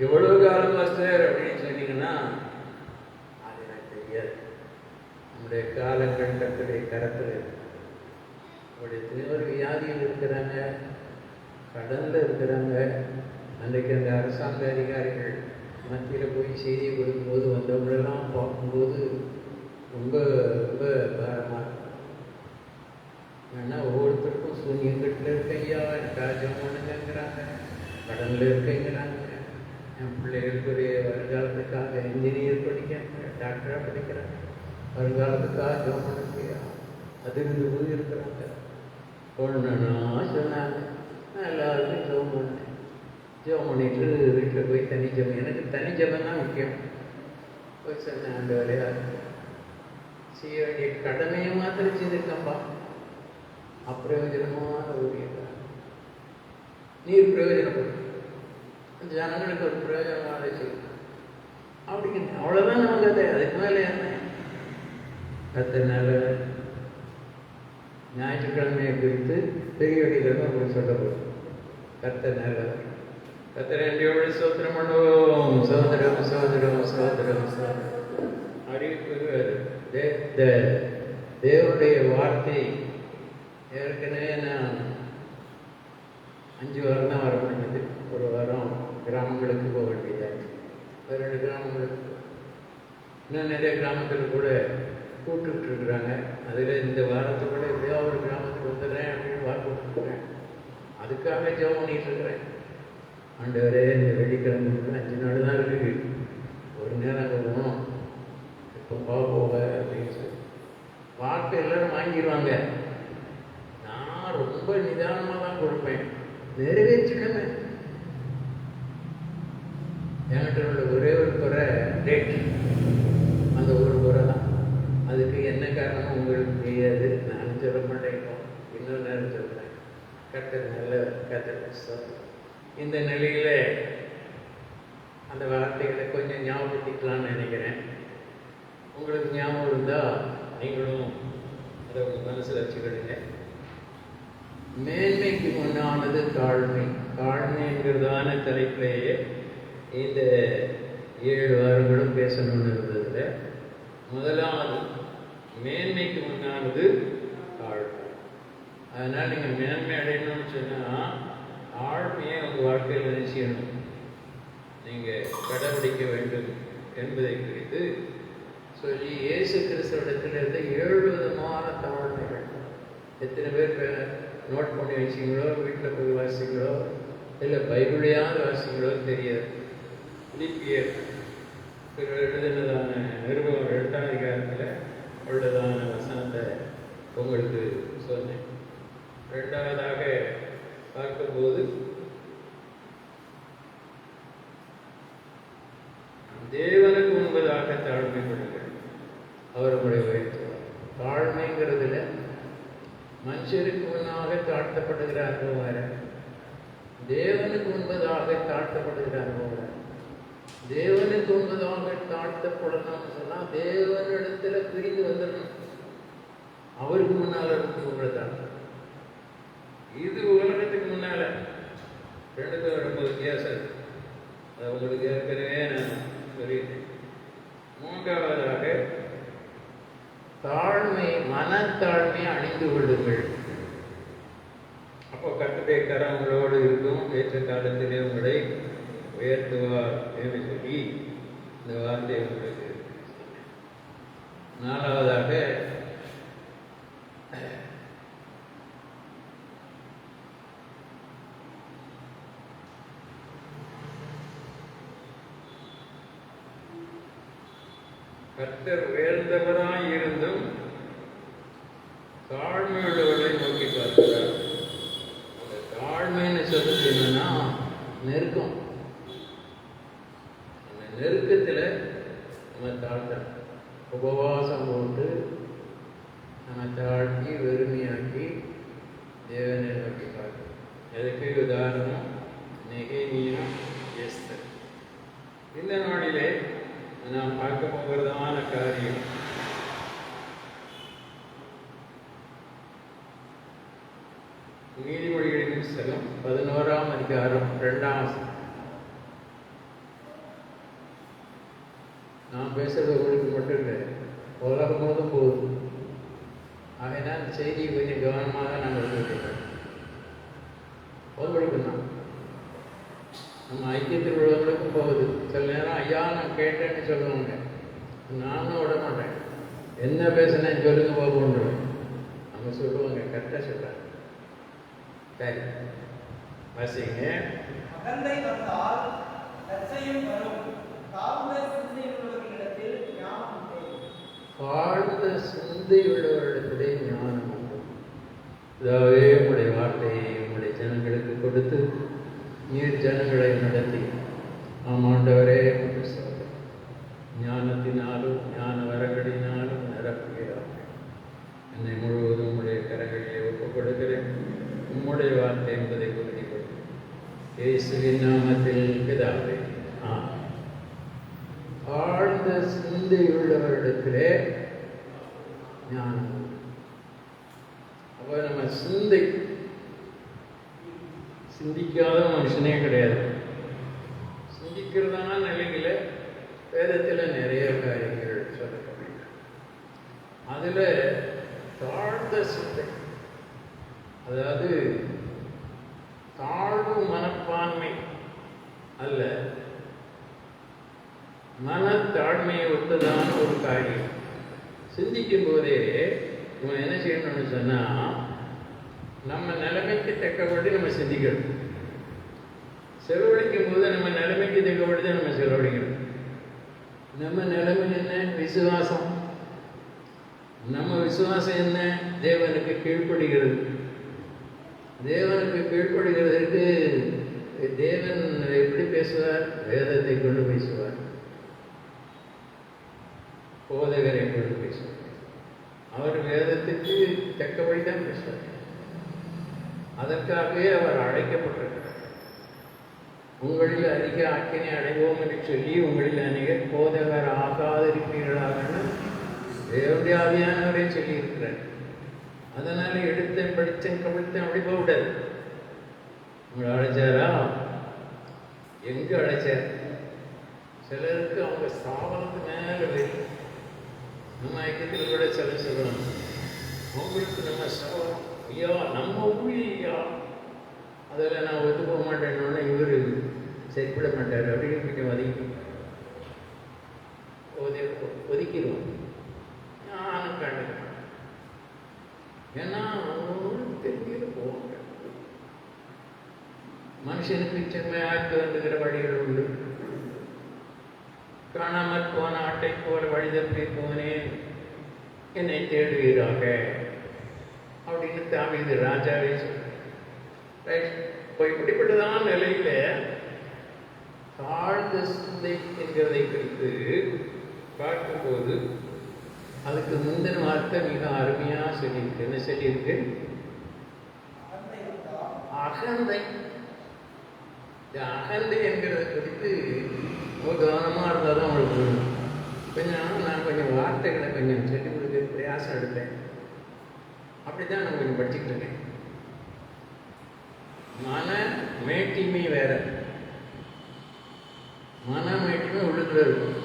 எவ்வளவு காலம் மாஸ்டர் அப்படின்னு சொன்னீங்கன்னா அது எனக்கு தெரியாது. நம்முடைய காலங்கள் கர்த்தருடைய கரத்தில் இருக்கு. அவருடைய எத்தனையோ வியாதியில் இருக்கிறாங்க, கடனில் இருக்கிறாங்க. அன்றைக்கு அந்த அரசாங்க அதிகாரிகள் மத்தியில் போய் செய்தியை கொடுக்கும்போது வந்தவங்களெல்லாம் பார்க்கும்போது ரொம்ப ரொம்ப பாரமாக இருக்கும். ஏன்னா ஒவ்வொருத்தருக்கும் சூன்யங்கட்டில் இருக்கையா, எனக்கு ராஜ்யம் பண்ணுங்கிறாங்க, கடனில் இருக்கேங்கிறாங்க. என் பிள்ளைகளுக்குரிய வருங்காலத்துக்காக இன்ஜினியர் படிக்கிறாங்க, டாக்டராக படிக்கிறாங்க, வருங்காலத்துக்காக ஜோம் பண்ணுறியா, அதிர்ந்து போய் இருக்கிறாங்க. ஒன்றுனா சொன்னாங்க. நான் எல்லாருக்கும் ஜோம் பண்ணேன். ஜோம் பண்ணிட்டு வீட்டில் போய் தனி ஜபம், எனக்கு தனி ஜபம் தான் முக்கியம். போய் சொன்னேன், அந்த வேலையா செய்ய வேண்டிய கடமையை மாத்திரம் செய்திருக்கேன்ப்பா. அப்பிரயோஜனமான ஊழியர்கள் நீர் பிரயோஜனப்படும், ஜனங்களுக்கு ஒரு பிரயோஜனமான செய்யும் அப்படிங்க. அவ்வளோதான் நமக்கு அது. அதுக்கு மேலே என்ன? கர்த்தர் ஞாயிற்றுக்கிழமையை குறித்து பெரிய வெள்ளிக்கிழமை உங்களுக்கு சொல்லப்படும். கர்த்தர் நல்லவர். கர்த்தர் நன்றியோடு ஸ்தோத்திரம் பண்ணுவோம். சகோதரம் சகோதரம் சகோதரம் சகோதரம் அறிவிப்பு தேவனுடைய வார்த்தை. ஏற்கனவே நான் 5 வாரம் தான் வர முடிஞ்சது. ஒரு வாரம் கிராமங்களுக்கு போக வேண்டியதாக, 2 கிராமங்களுக்கு, இன்னும் நிறைய கிராமத்தில் கூட கூப்பிட்டு இருக்கிறாங்க. அதில் இந்த வாரத்தை கூட எப்படியோ ஒரு கிராமத்துக்கு வந்துடுறேன் அப்படின்னு வாக்கு கொடுத்துருக்குறேன். அதுக்காக ஜெபம் பண்ணிட்டு இருக்கிறேன். ஆண்டவரே, இந்த வெள்ளிக்கிழமைக்கு 5 நாள் தான் இருக்குது, ஒரு நேரம் அங்கே போகணும், இப்போ போக அப்படின்னு சொல்லி வாக்கு எல்லாரும் வாங்கிடுவாங்க. நான் ரொம்ப நிதானமாக தான் கொடுப்பேன், நிறைவேற்றிடுவேன். என்கிட்ட உள்ள ஒரே ஒரு குறை டேட், அந்த ஒரு குறை தான். அதுக்கு என்ன காரணம் உங்களுக்கு தெரியாது, நான் சொல்ல மாட்டேன். இன்னொரு நேரம் சொல்கிறேன். கர்த்தர் நல்ல கர்த்தர். இந்த நிலையில் அந்த வார்த்தைகளை கொஞ்சம் ஞாபகப்படுத்திக்கலாம்னு நினைக்கிறேன். உங்களுக்கு ஞாபகம் இருந்தால் நீங்களும் அதை உங்கள் மனசில் வச்சுக்கிடுங்க. மேன்மைக்கு முன்னானது தாழ்மை. தாழ்மைங்கிறதான தலைப்பிலேயே இந்த 7 வாரங்களும் பேசணும்னு இருந்ததில் முதலாவது மேன்மைக்கு முன்னானது தாழ்மை. அதனால் நீங்கள் மேன்மை அடையணும்னு சொன்னால் தாழ்மையை உங்கள் வாழ்க்கையில் நினைச்சிடணும், நீங்கள் கடைபிடிக்க வேண்டும் என்பதை குறித்து சொல்லி இயேசு கிறிஸ்துவிடத்திலிருந்து 7 விதமான தாழ்மைகள். எத்தனை பேர் நோட் பண்ணி வச்சிங்களோ, வீட்டில் போய் வாசிங்களோ, இல்லை பைபிளையாவது வாசிங்களோ தெரியாது. பிலிப்பியர் எழுதினதான நிருபம் 8ஆம் அதிகாரத்தில் உள்ளதான வசனத்தை உங்களுக்கு சொன்னேன். 2வதாக பார்க்கும்போது தேவனுக்கு முன்பதாக தாழ்மை கொள்ளுங்கள், அவர் உங்களை உயர்த்துவார். தாழ்மைங்கிறதுல மனுஷருக்கு முன்னாக தாழ்த்தப்படுகிற அனுபவம் வேற, தேவனுக்கு முன்பதாக தாழ்த்தப்படுகிற அனுபவம் வேற. தேவனுக்கு முன்பதாக தாழ்த்தப்படணும்னு சொன்னால் தேவனிடத்துல பிரிந்து வந்துடணும். அவருக்கு முன்னால் இருந்து உங்களை தாழ்த்த. இது உலகத்துக்கு முன்னால ரெண்டுக்கும் ரொம்ப வித்தியாசம் இருக்கு. அதை உங்களுக்கு ஏற்கனவே நான் சொல்லிட்டேன். மூன்றாவதாக தாழ்மை, மனத்தாழ்மை அணிந்து கொள்ளுங்கள். அப்போ கர்த்தருடைய கரம் உங்களோடு இருக்கும், ஏற்ற காலத்திலே உங்களை உயர்த்துவார் என்று சொல்லி இந்த வார்த்தையை உங்களுக்கு. நாலாவதாக கர்த்தர் உயர்ந்தவராய் இருந்தும் தாழ்மையுள்ளவர்களை நோக்கி பார்க்கிறார். அந்த தாழ்மைன்னு சொல்றது என்னன்னா நெருக்கம். அந்த நெருக்கத்தில் நம்ம தாழ்த்தணும். உபவாசம் போட்டு நம்ம தாழ்த்தி வெறுமையாக்கி தேவனை நோக்கி பார்க்கணும். எதுக்கு உதாரணம் நெகேமியா, எஸ்தர். இந்த நாளிலே நாம் பார்க்க போகிறதான காரியம் நீதிமொழிகளின் புத்தகம் 11ஆம் அதிகாரம் 2ஆம் வசனம். நான் பேசுறது உங்களுக்கு மட்டும் இல்லை, உலகம் முழுதும் போகுது. ஆகையினால் செய்தியை கொஞ்சம் கவனமாக நாங்கள் சொல்லிக்கிறோம். உங்களுக்கு தான் நம்ம ஐக்கியத்தில் உள்ளவங்களுக்கும் போகுது. சில நேரம் ஐயா நான் கேட்டேன்னு சொல்லுவாங்க, நானும் விட மாட்டேன். என்ன பேசுனேன்னு சொல்லுங்க போகுன்றோம். நம்ம சொல்லுவாங்க, கரெக்டாக சொல்கிறாங்க. சரி வாசிங்க. அகந்தை வந்தால் லட்சியம் வரும், தாழ்ந்த சிந்தை உள்ளவர்களிடத்தில் ஞானம் உண்டு. தாழ்ந்த சிந்தை உள்ளவரிடத்திலே ஞானம் உண்டு. இதாவே உங்களுடைய வார்த்தையை உங்களுடைய ஜனங்களுக்கு கொடுத்து நீர் ஜனங்களை நடத்தி ஆமாண்டவரே ஞானத்தினாலும் ஞான வரங்களினாலும் நிரப்புகிறார். என்னை முழுவதும் உங்களுடைய கரங்களிலே ஒப்புக் கொடுக்கிறேன். உம்முடைய வார்த்தை என்பதை உறுதிப்படுத்தும். இயேசுவின் நாமத்தில் பிதாவே ஆமென். ஆழ்ந்த சிந்தை உள்ளவரிடத்திலே ஞானம். அப்போ நம்ம சிந்திக்காத மனுஷனே கிடையாது. சிந்திக்கிறதான நிலையில வேதத்தில் நிறைய காரியங்கள் சொல்லப்படுகிறது. அதில் தாழ்ந்த சிந்தை, அதாவது தாழ்வு மனப்பான்மை அல்ல, மனத்தாழ்மையை ஒத்ததான ஒரு காரியம். சிந்திக்கும் போதே நம்ம என்ன செய்யணும்னு சொன்னால், நம்ம நிலைமைக்கு தக்கபடி நம்ம சிந்திக்கணும். செலவழிக்கும் போது நம்ம நிலைமைக்கு தக்கபடி தான் நம்ம செலவழிக்கணும். நம்ம நிலைமை என்ன? விசுவாசம். நம்ம விசுவாசம் என்ன? தேவனுக்கு கீழ்ப்படுகிறது. தேவனுக்கு கீழ்ப்படுகிறதற்கு தேவன் எப்படி பேசுவார்? வேதத்தை கொண்டு பேசுவார், போதகரை கொண்டு பேசுவார். அவர் வேதத்துக்கு தக்கபடி தான் பேசுவார். அதற்காகவே அவர் அழைக்கப்பட்டிருக்கிறார். உங்களில் அதிக ஆக்கினை அடைவோம் என்று சொல்லி உங்களில் அநேகர் போதகர் ஆகாதிருப்பீர்களாகன்னு தேவனுடைய ஆவியானவரே சொல்லியிருக்கிறார். அதனால எடுத்தேன் படித்தேன் கவிழ்த்தேன் அப்படி போகக்கூடாது. உங்களை அழைச்சாரா? எங்க அழைச்சார்? சிலருக்கு அவங்க ஸ்தாபனத்து மேல வெறி. நம்ம ஐக்கியத்தில் கூட சொல்லணும், அவங்களுக்கு நம்ம ஸ்தாபனம் ஐயா, நம்ம ஊழியா, அதில் நான் ஒத்து போக மாட்டேன்னு இவர் சரிப்பட மாட்டார் அப்படின்னு கொஞ்சம் ஒதுக்கிடுவோம். நானும் கண்டுக்க மாட்டேன். ஏன்னா அவங்களும் தெரிஞ்சு போவாங்க. மனுஷனுக்கு செம்மையாக வந்துகிற வழிகள் உண்டு. காணாமற் போன ஆட்டை போல வழி தப்பி போனேன், என்னை தேடுவீராக அப்படின்னு தாவீது ராஜாவே சொல்றார். இப்போ இப்படிப்பட்டதான நிலையில தாழ்ந்த சிந்தை என்கிறதை குறித்து பார்க்கும்போது அதுக்கு முந்தின வார்த்தை மிக அருமையா சொல்லியிருக்கு. என்ன சொல்லியிருக்கு? அகந்தை. அகந்தை என்கிறத குறித்து ரொம்ப கவனமாக இருந்தால் தான் உங்களுக்கு நான் கொஞ்சம் வார்த்தைகளை கொஞ்சம் சொல்லிக் கொடுக்க பிரயாசம் எடுத்தேன். அப்படித்தான் நான் கொஞ்சம் படிச்சுக்கிட்டு இருக்கேன். மன மேட்டிமை வேற. மன மேட்டிமை உள்ளுக்குள்ள இருக்கும்.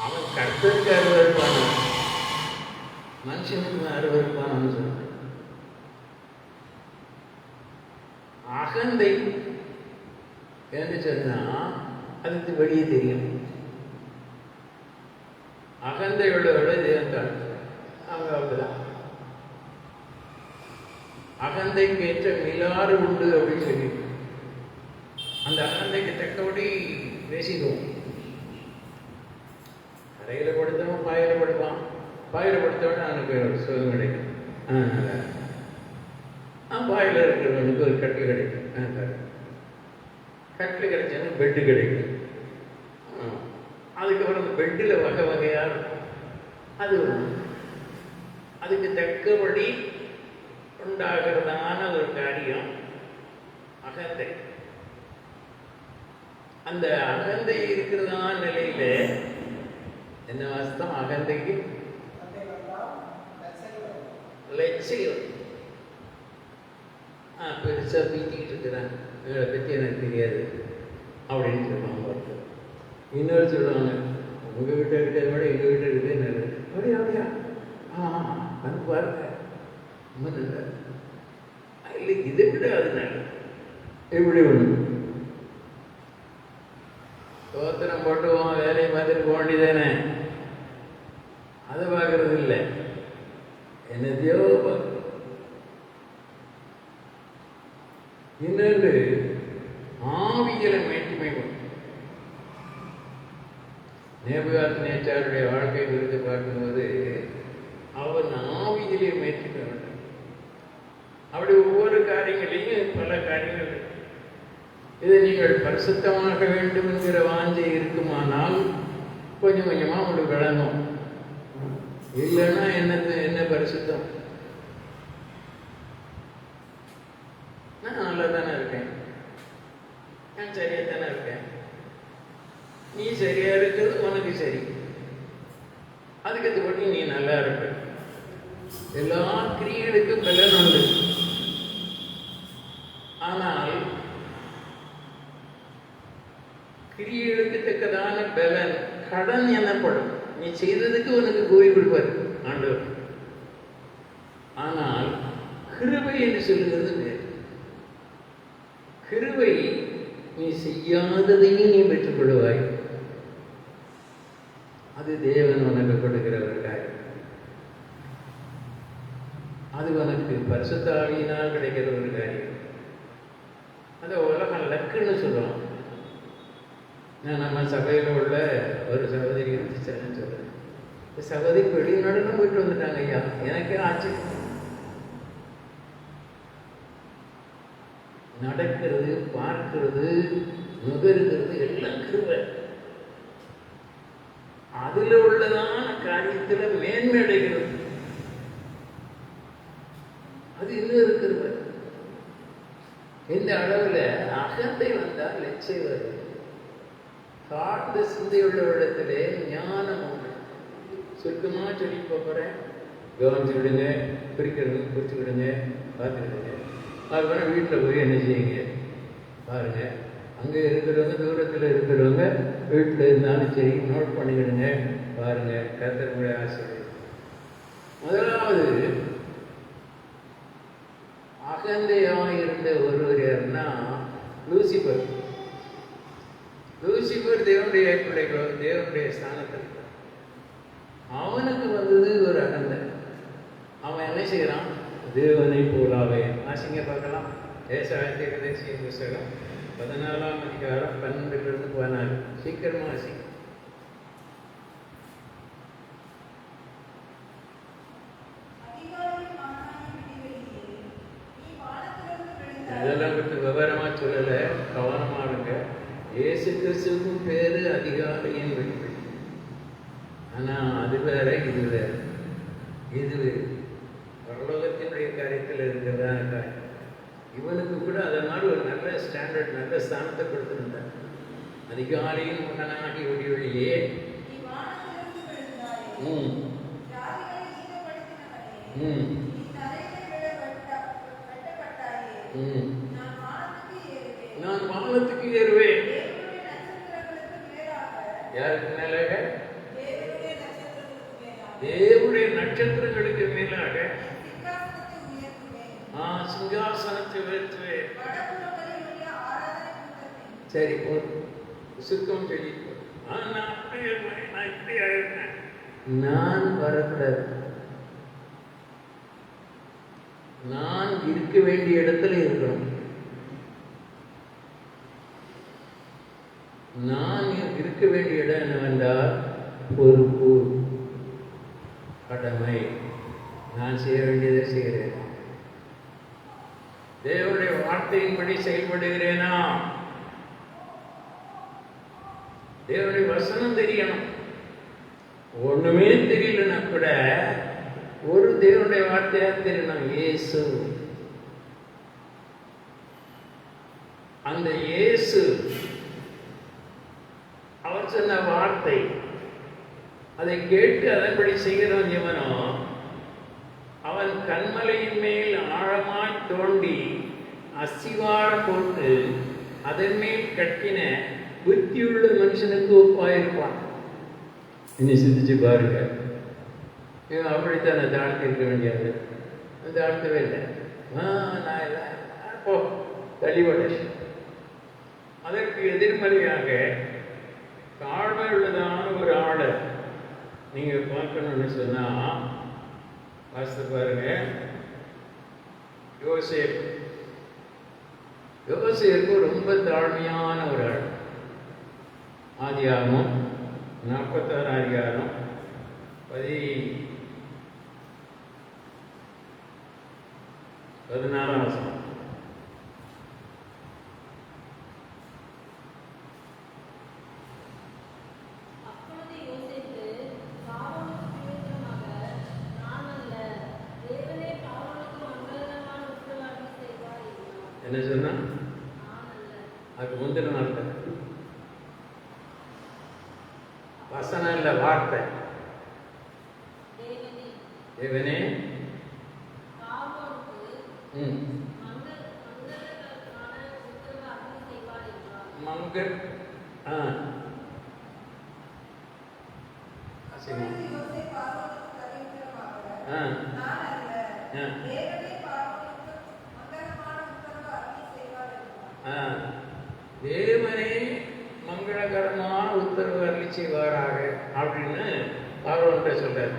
அவன் கர்த்தருக்கு அருவருப்பான, மனுஷனுக்கு அருவருப்பானு சொல்றான். அகந்தை என்று சொன்னா அதுக்கு வெளியே தெரியும். அகந்தை உள்ளவர்கள தேவன் தாழ்த்துறார். அவங்க அப்படிதான். அகந்தைக்கு ஏற்ற மிலாறு உண்டு அப்படின்னு சொல்லி அந்த அகந்தைக்கு தக்கபடி பேசிடுவோம். கரையில படுத்தவன் பாயில படுப்பான், பாயில படுத்தவன் அவனுக்கு சுகம் கிடைக்கும். பாயில இருக்கிறவனுக்கு ஒரு கட்டில் கிடைக்கும். கட்டில் கிடைச்சா பெட்டு கிடைக்கும். அதுக்கப்புறம் அந்த பெட்டில் வகை வகையா இருக்கும். அது அதுக்கு தக்கபடி உண்டாகிறதான ஒரு காரியம் அகந்தை. அந்த அகந்தை இருக்கிறதான நிலையில என்ன வாஸ்தம்? அகந்தைக்கு லட்சியம். பெருசா பீத்திக்கிட்டு இருக்கிறாங்க, இவளை பற்றி எனக்கு தெரியாது அப்படின்னு சொல்லுவாங்க. இன்னொரு சொல்லுவாங்க, உங்க வீட்டை இருக்கிறத விட எங்க வீட்டை இருக்கிறது நல்லது. அப்படியா அப்படியா? அது பாருங்க ரொம்ப நல்ல இல்லை, இதை விட அது நல்லது. எப்படி ஒண்ணு சோத்திரம் போட்டுவோம், வேலையை பார்த்துட்டு போக வேண்டியதானே. அதை பார்க்கறது இல்லை, என்னதையோ பார்க்க. இன்னொன்று ஆவியில மேட்டுமை. நேபுகாத்நேச்சாருடைய வாழ்க்கை குறித்து பார்க்கும்போது அவன் ஆவியிலே மேட்டுமை வேண்டும். அப்படி ஒவ்வொரு காரியங்களையும் பல காரியங்கள் இதை நீங்கள் பரிசுத்தமாக வேண்டும் என்கிற வாஞ்சை இருக்குமானால் கொஞ்சம் கொஞ்சமா உங்களுக்கு விளங்கும். இல்லைன்னா என்ன பரிசுத்தம்? நான் நல்லா தானே இருக்கேன், நான் சரியா தானே இருக்கேன். நீ சரியா இருக்கிறது உனக்கு சரி, அதுக்கு பற்றி நீ நல்லா இருக்க. எல்லா கிரியைகளுக்கும் பலன் உண்டு. ஆனால் கிரியைகளுக்கு தக்கதான பலன் கடன் எனப்படும். நீ செய்ததுக்கு உனக்கு கூலி கொடுப்பார் ஆண்டவர். ஆனால் கிருபை என்று சொல்லுகிறது வேறு. கிருபை நீ செய்யாததையும் நீ பெற்றுக் கொள்வாய். அது தேவன் உனக்கு கொடுக்கிற ஒரு காரியம். அது உனக்கு பரிசுத்த ஆவியினால் கிடைக்கிற ஒரு காரியம். அது உலகம் லக்குன்னு சொல்லுவோம். நான் நம்ம சபையில் உள்ள ஒரு சகோதரி இருந்துச்சுன்னு சொல்றேன். சகோதரி வெளிநாடுலாம் போயிட்டு வந்துட்டாங்க ஐயா. எனக்கே ஆச்சரியம். நடக்கிறது, பார்க்கிறது, நுகர்கிறது எல்லாம் கிருபை. அதுல உள்ளதான காரியத்துல மேன்மை அடைகிறது. அது இன்னும் இருக்கிறது. இந்த அளவுல அகந்தை வந்தால் லட்சியம் வருது. தாழ்ந்த சிந்தையுள்ள இடத்திலே ஞானம் உண்டு. சுருக்கமா சொல்லி போறேன், கவனிச்சுக்கிடுங்க, குறிக்கிறது குறிச்சுக்கிடுங்க, பார்த்துக்கிடுங்க. அதுக்கப்புறம் வீட்டில் போய் என்ன செய்யுங்க பாருங்க. அங்கே இருக்கிறவங்க, தூரத்தில் இருக்கிறவங்க வீட்டில் இருந்தாலும் சரி நோட் பண்ணிக்கிடுங்க, பாருங்க. கர்த்தருடைய ஆசீர்வாதம். முதலாவது அகந்தையாக இருந்த ஒருவர் யாருன்னா லூசிபர். லூசிபர் தேவனுடைய பிள்ளைகளோ தேவனுடைய ஸ்தானத்தில் அவனுக்கு வந்தது ஒரு அகந்தை. அவன் என்ன செய்யறான்? தேவனை போலாவே. ஆசிங்க பார்க்கலாம். ஏசாயத்திய புஸ்தகம் 14ஆம் அதிகாரம் 12 14. சீக்கிரமா ஆசிங்க. இதெல்லாம் கொஞ்சம் விவரமா சொல்லல, கவனமா இருங்க. இயேசு கிறிஸ்துவுக்கும் பேரு அதிகாலையின் வெளிப்படை. ஆனா அது வேற, இது வேற. இது பரலோகத்தினுடைய காரியத்தில் இருக்கிறதா காரியம். இவனுக்கு கூட அதனால ஒரு நல்ல ஸ்டாண்டர்ட், நல்ல ஸ்தானத்தை கொடுத்திருந்தார். அதிகாலையின் மகனாகி ஒளி ஒளியே. நான் வானத்துக்கு ஏறுவேன். யாருக்கு மேலாக? தேவனுடைய நட்சத்திரங்களுக்கு மேலாக சிங்காசனத்தை உயர்த்துவேன். சரி, சுத்தம் சொல்லி நான் வரக்கூடாது. நான் இருக்க வேண்டிய இடத்துல இருக்கணும். நான் இருக்க வேண்டிய இடம் என்னவென்றால் பொறுப்பு, கடமை. நான் செய்ய வேண்டியதை செய்கிறேன். தேவனுடைய வார்த்தையின்படி செயல்படுகிறேனா? தேவனுடைய வசனம் தெரியணும். ஒண்ணுமே தெரியலன்னா கூட ஒரு தேவனுடைய வார்த்தையா தெரியணும். இயேசு, அந்த இயேசு அவர் சொன்ன வார்த்தை, அதை கேட்டு அதன்படி செய்கிறவன் எவனோ அவன் கண்மலையின் மேல் ஆழமாய் தோண்டி அஸ்திவாரம் போட்டு அதன் மேல் கட்டின புத்தியுள்ள மனுஷனுக்கு ஒப்பாயிருப்பான். இனி சிந்திச்சு பாருங்க. இவன் அப்படித்தான் அந்த ஆழ்த்து இருக்க வேண்டியது. அந்த ஆழ்த்தவே இல்லை. நான் இல்லை போ தள்ளிவிட. அதற்கு எதிர்மறையாக தாழ்மை உள்ளதான ஒரு ஆளை நீங்க பார்க்கணும்னு சொன்னா வாசித்து பாருங்க. யோசேப்பு ரொம்ப தாழ்மையான ஒரு ஆள். ஆதியாகமம் 46 அதிகாரம் 16 வசனம். என்ன சொன்னா? அதுக்கு முந்தின வார்த்தை வசனம் இல்ல, வார்த்தை. தேவனே மங்கள் தேவனே மங்களகரமான உத்தரவு அருளி செய்வாராக அப்படின்னு பார்வோன்கிட்ட சொல்றாரு.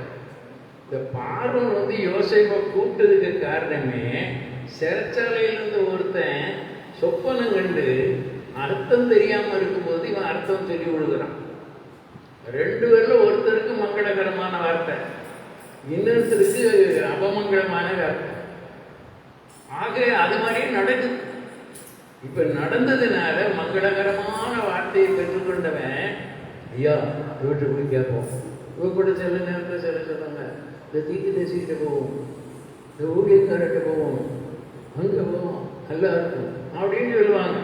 இந்த பார்வோன் யோசேப்பை கூப்பிட்டதுக்கு காரணமே சிறைச்சாலையிலிருந்து ஒருத்தன் சொப்பனம் கண்டு அர்த்தம் தெரியாம இருக்கும்போது இவன் அர்த்தம் சொல்லி விழுகிறான். 2 பேர்ல ஒருத்தருக்கு மங்களகரமான வார்த்தை, இன்னொருத்தருக்கு அபமங்கலமான வார்த்தை. ஆக அது மாதிரியே நடக்குது. இப்ப நடந்ததுனால மங்களகரமான வார்த்தையை பெற்றுக்கொண்டவன் ஐயா வீட்டுக்கு போய் கேட்போம். இவ கூட சில நேரத்தில் சில சொல்லுவாங்க, இந்த தீக்கு தேசிக்கிட்ட போவோம், இந்த ஊழியக்காரர்கிட்ட போவோம், அங்கே போவோம், நல்லா இருக்கும் அப்படின்னு சொல்லுவாங்க.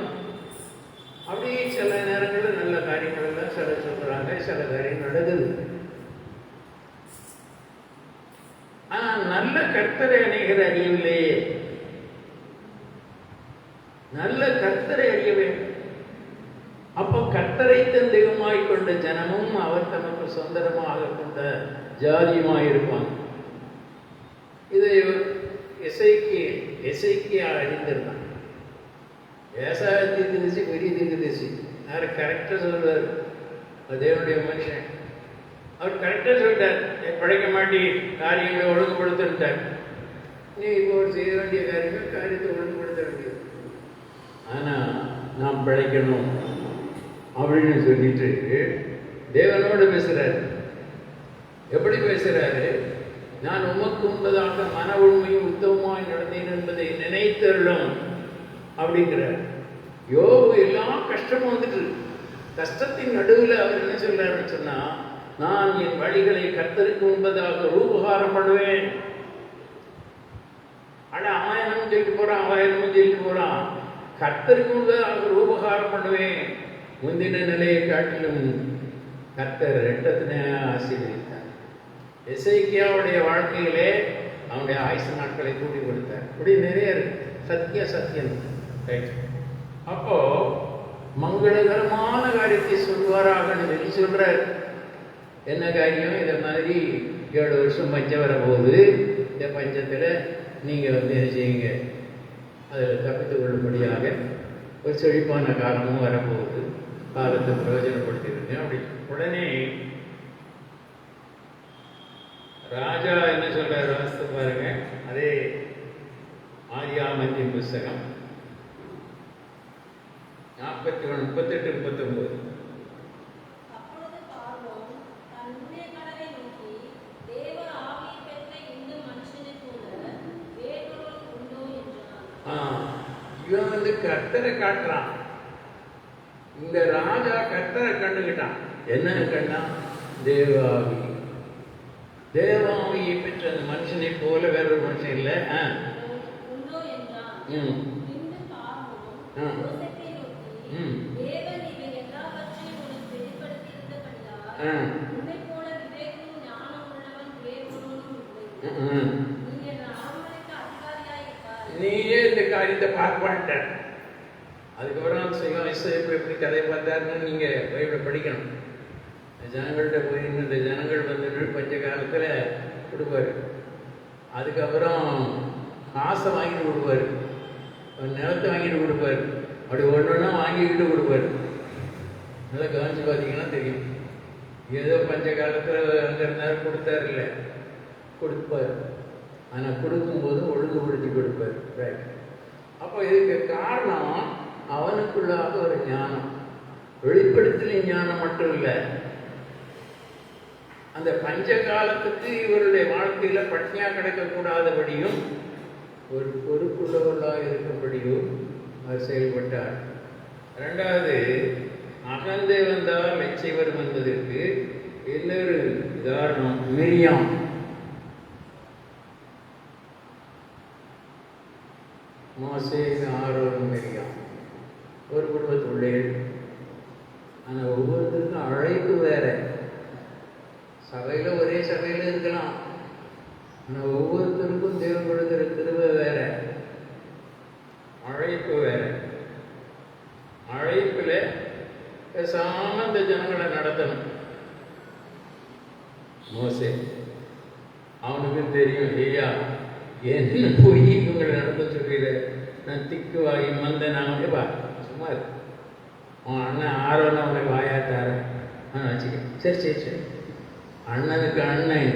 அப்படியே சில நேரங்களில் நல்ல காரியங்கள் எல்லாம் சில சொல்றாங்க, சில காரியம் நடக்குது. ஆனா நல்ல கர்த்தரை அணைகிற அறிவில்லையே. நல்ல கர்த்தரை அறிய வேண்டும். அப்போ கர்த்தரை தன் தெய்வமாய் கொண்ட ஜனமும் அவர் தமக்கு சொந்தமாக கொண்ட ஜாதியுமாய் இருப்பாங்க. இதை எசைக்கியா அறிந்திருந்தான். ஏசாயா தீர்க்கதரிசி பெரிய தீர்க்கதரிசி. யாரு கரெக்டா சொல்றாரு? தேவனுடைய மனுஷன். அவர் கரெக்டா சொல்லிட்டார், படைக்க மாட்டி காரியங்களை ஒழுங்குபடுத்திட்டார். நீ இப்போ செய்ய வேண்டிய காரியத்தை ஒழுங்குபடுத்த வேண்டியது. ஆனா நாம் பிழைக்கணும் அப்படின்னு சொல்லிட்டு தேவனோடு பேசுறாரு. எப்படி பேசுறாரு? நான் உமக்கு முன்பதாக மன உண்மையும் உத்தமமாய் நடந்தேன் என்பதை நினைத்தருளும் அப்படிங்கிறார். யோபு எல்லாம் கஷ்டமும் வந்துட்டு, கஷ்டத்தின் நடுவில் அவர் என்ன சொல்றாருன்னு சொன்னா, நான் என் வழிகளை கர்த்தருக்கு முன்பதாக ரூபகாரம் பண்ணுவேன். ஆனா ஆயனமும் சொல்லிட்டு போறான், ஆயனமும் சொல்லிட்டு போறான். கர்த்தருக்கு முன்பதாக ரூபகாரம் பண்ணுவேன். முந்தின நிலையை காட்டிலும் கர்த்தர் 2 ஆசீர்வதித்தார். எசேக்கியாவுடைய வாழ்க்கையிலே அவனுடைய ஆயுசு நாட்களை கூட்டி கொடுத்தார். இப்படி நிறைய இருக்கு. சத்தியம் அப்போ மங்களகரமான காரியத்தை சொல்வாராகன்னு சொல்லி சொல்றார். என்ன காரியம்? இதை மாதிரி 7 வருஷம் பஞ்சம் வரப்போகுது. இந்த பஞ்சத்தில் நீங்கள் என்ன செய்யுங்க, அதில் தப்பித்து கொள்ளும்படியாக ஒரு செழிப்பான காலமும் வரப்போகுது, காலத்தை பிரயோஜனப்படுத்திருங்க அப்படி. உடனே ராஜா என்ன சொல்றாரு வாசித்து பாருங்க. அதே ஆதியாகமத்தின் புஸ்தகம் 41, 38, 39. அப்பொழுது பார்வோன் தன் ஊழியக்காரரை நோக்கி, தேவ ஆவியை பெற்ற இந்த மனுஷனைப் போல வேறொருவன் உண்டோ என்றான். இவன் கர்த்தரை காட்டுறான். இந்த ராஜா கர்த்தரை கண்டுகிட்டான். என்ன கண்டான்? தேவாவி. தேவாவியை பெற்ற அந்த மனுஷனை போல வேறொரு மனுஷன் இல்லை உண்டோ என்றான். பின்பு பார்வோன் யோசேப்பை நோக்கி, தேவன் இவை எல்லாவற்றையும் உனக்கு வெளிப்படுத்தியிருந்தபடியால் உன்னைப் போல விவேகமும் ஞானம் உள்ளவன் வேறொருவனும் இல்லை. நீ என் அரண்மனைக்கு அதிகாரியாயிருப்பாய். நீயே இந்த காரியத்தை பார்ப்பான்ட்ட. அதுக்கப்புறம் யோசேப்பு எப்படி கதையை பார்த்தாருன்னு நீங்க பைபிளை படிக்கணும். ஜனங்கள்கிட்ட போய் இந்த ஜனங்கள் வந்து பஞ்ச காலத்தில் கொடுப்பாரு. அதுக்கப்புறம் காசை வாங்கிட்டு கொடுப்பாரு, நிலத்தை வாங்கிட்டு கொடுப்பாரு, அப்படி ஒன்றா வாங்கிக்கிட்டு கொடுப்பாரு. நல்லா கவனிச்சு பார்த்தீங்கன்னா தெரியும். ஏதோ பஞ்ச காலத்தில் அங்கே இருந்தாலும் கொடுத்தாரு இல்லை, கொடுப்பார். ஆனால் கொடுக்கும்போது ஒழுங்குபடுத்தி கொடுப்பார். ரைட். அப்போ இதுக்கு காரணம் அவனுக்குள்ளாக ஒரு ஞானம், வெளிப்படுத்தின ஞானம் மட்டும் இல்லை, அந்த பஞ்ச காலத்துக்கு இவருடைய வாழ்க்கையில பட்னியா கிடக்கக்கூடாதபடியும் ஒரு பொறுப்புள்ளவர்களாக இருக்கும்படியும் அவர் செயல்பட்டார். 2வது, அகந்தை வந்தால் லட்சை வரும் என்பதற்கு இன்னொரு உதாரணம் மிரியாம். மோசே, ஆரோன், மிரியாம் ஒரு குடும்பத்துள்ளே. ஆனால் ஒவ்வொருத்தருக்கும் அழைப்பு வேற. சபையில் ஒரே சபையில் இருக்கலாம், ஆனால் ஒவ்வொருத்தருக்கும் தேவன் கொடுக்கிற கிருபை வேற, அழைப்பு வேற. அழைப்பில் பேசாம இந்த ஜனங்களை நடத்தணும். மோசே அவனுக்கும் தெரியும், ஐயா என்ன போய் இவங்களை நடத்த சொல்லிடு, நான் திக்கு வாங்கி மந்த நான் பா சும்மா உன் அண்ணன் ஆரோன்னு அவனுக்கு வாயாத்தார வச்சுக்க. சரி சரி சரி, அண்ணனுக்கு அண்ணன்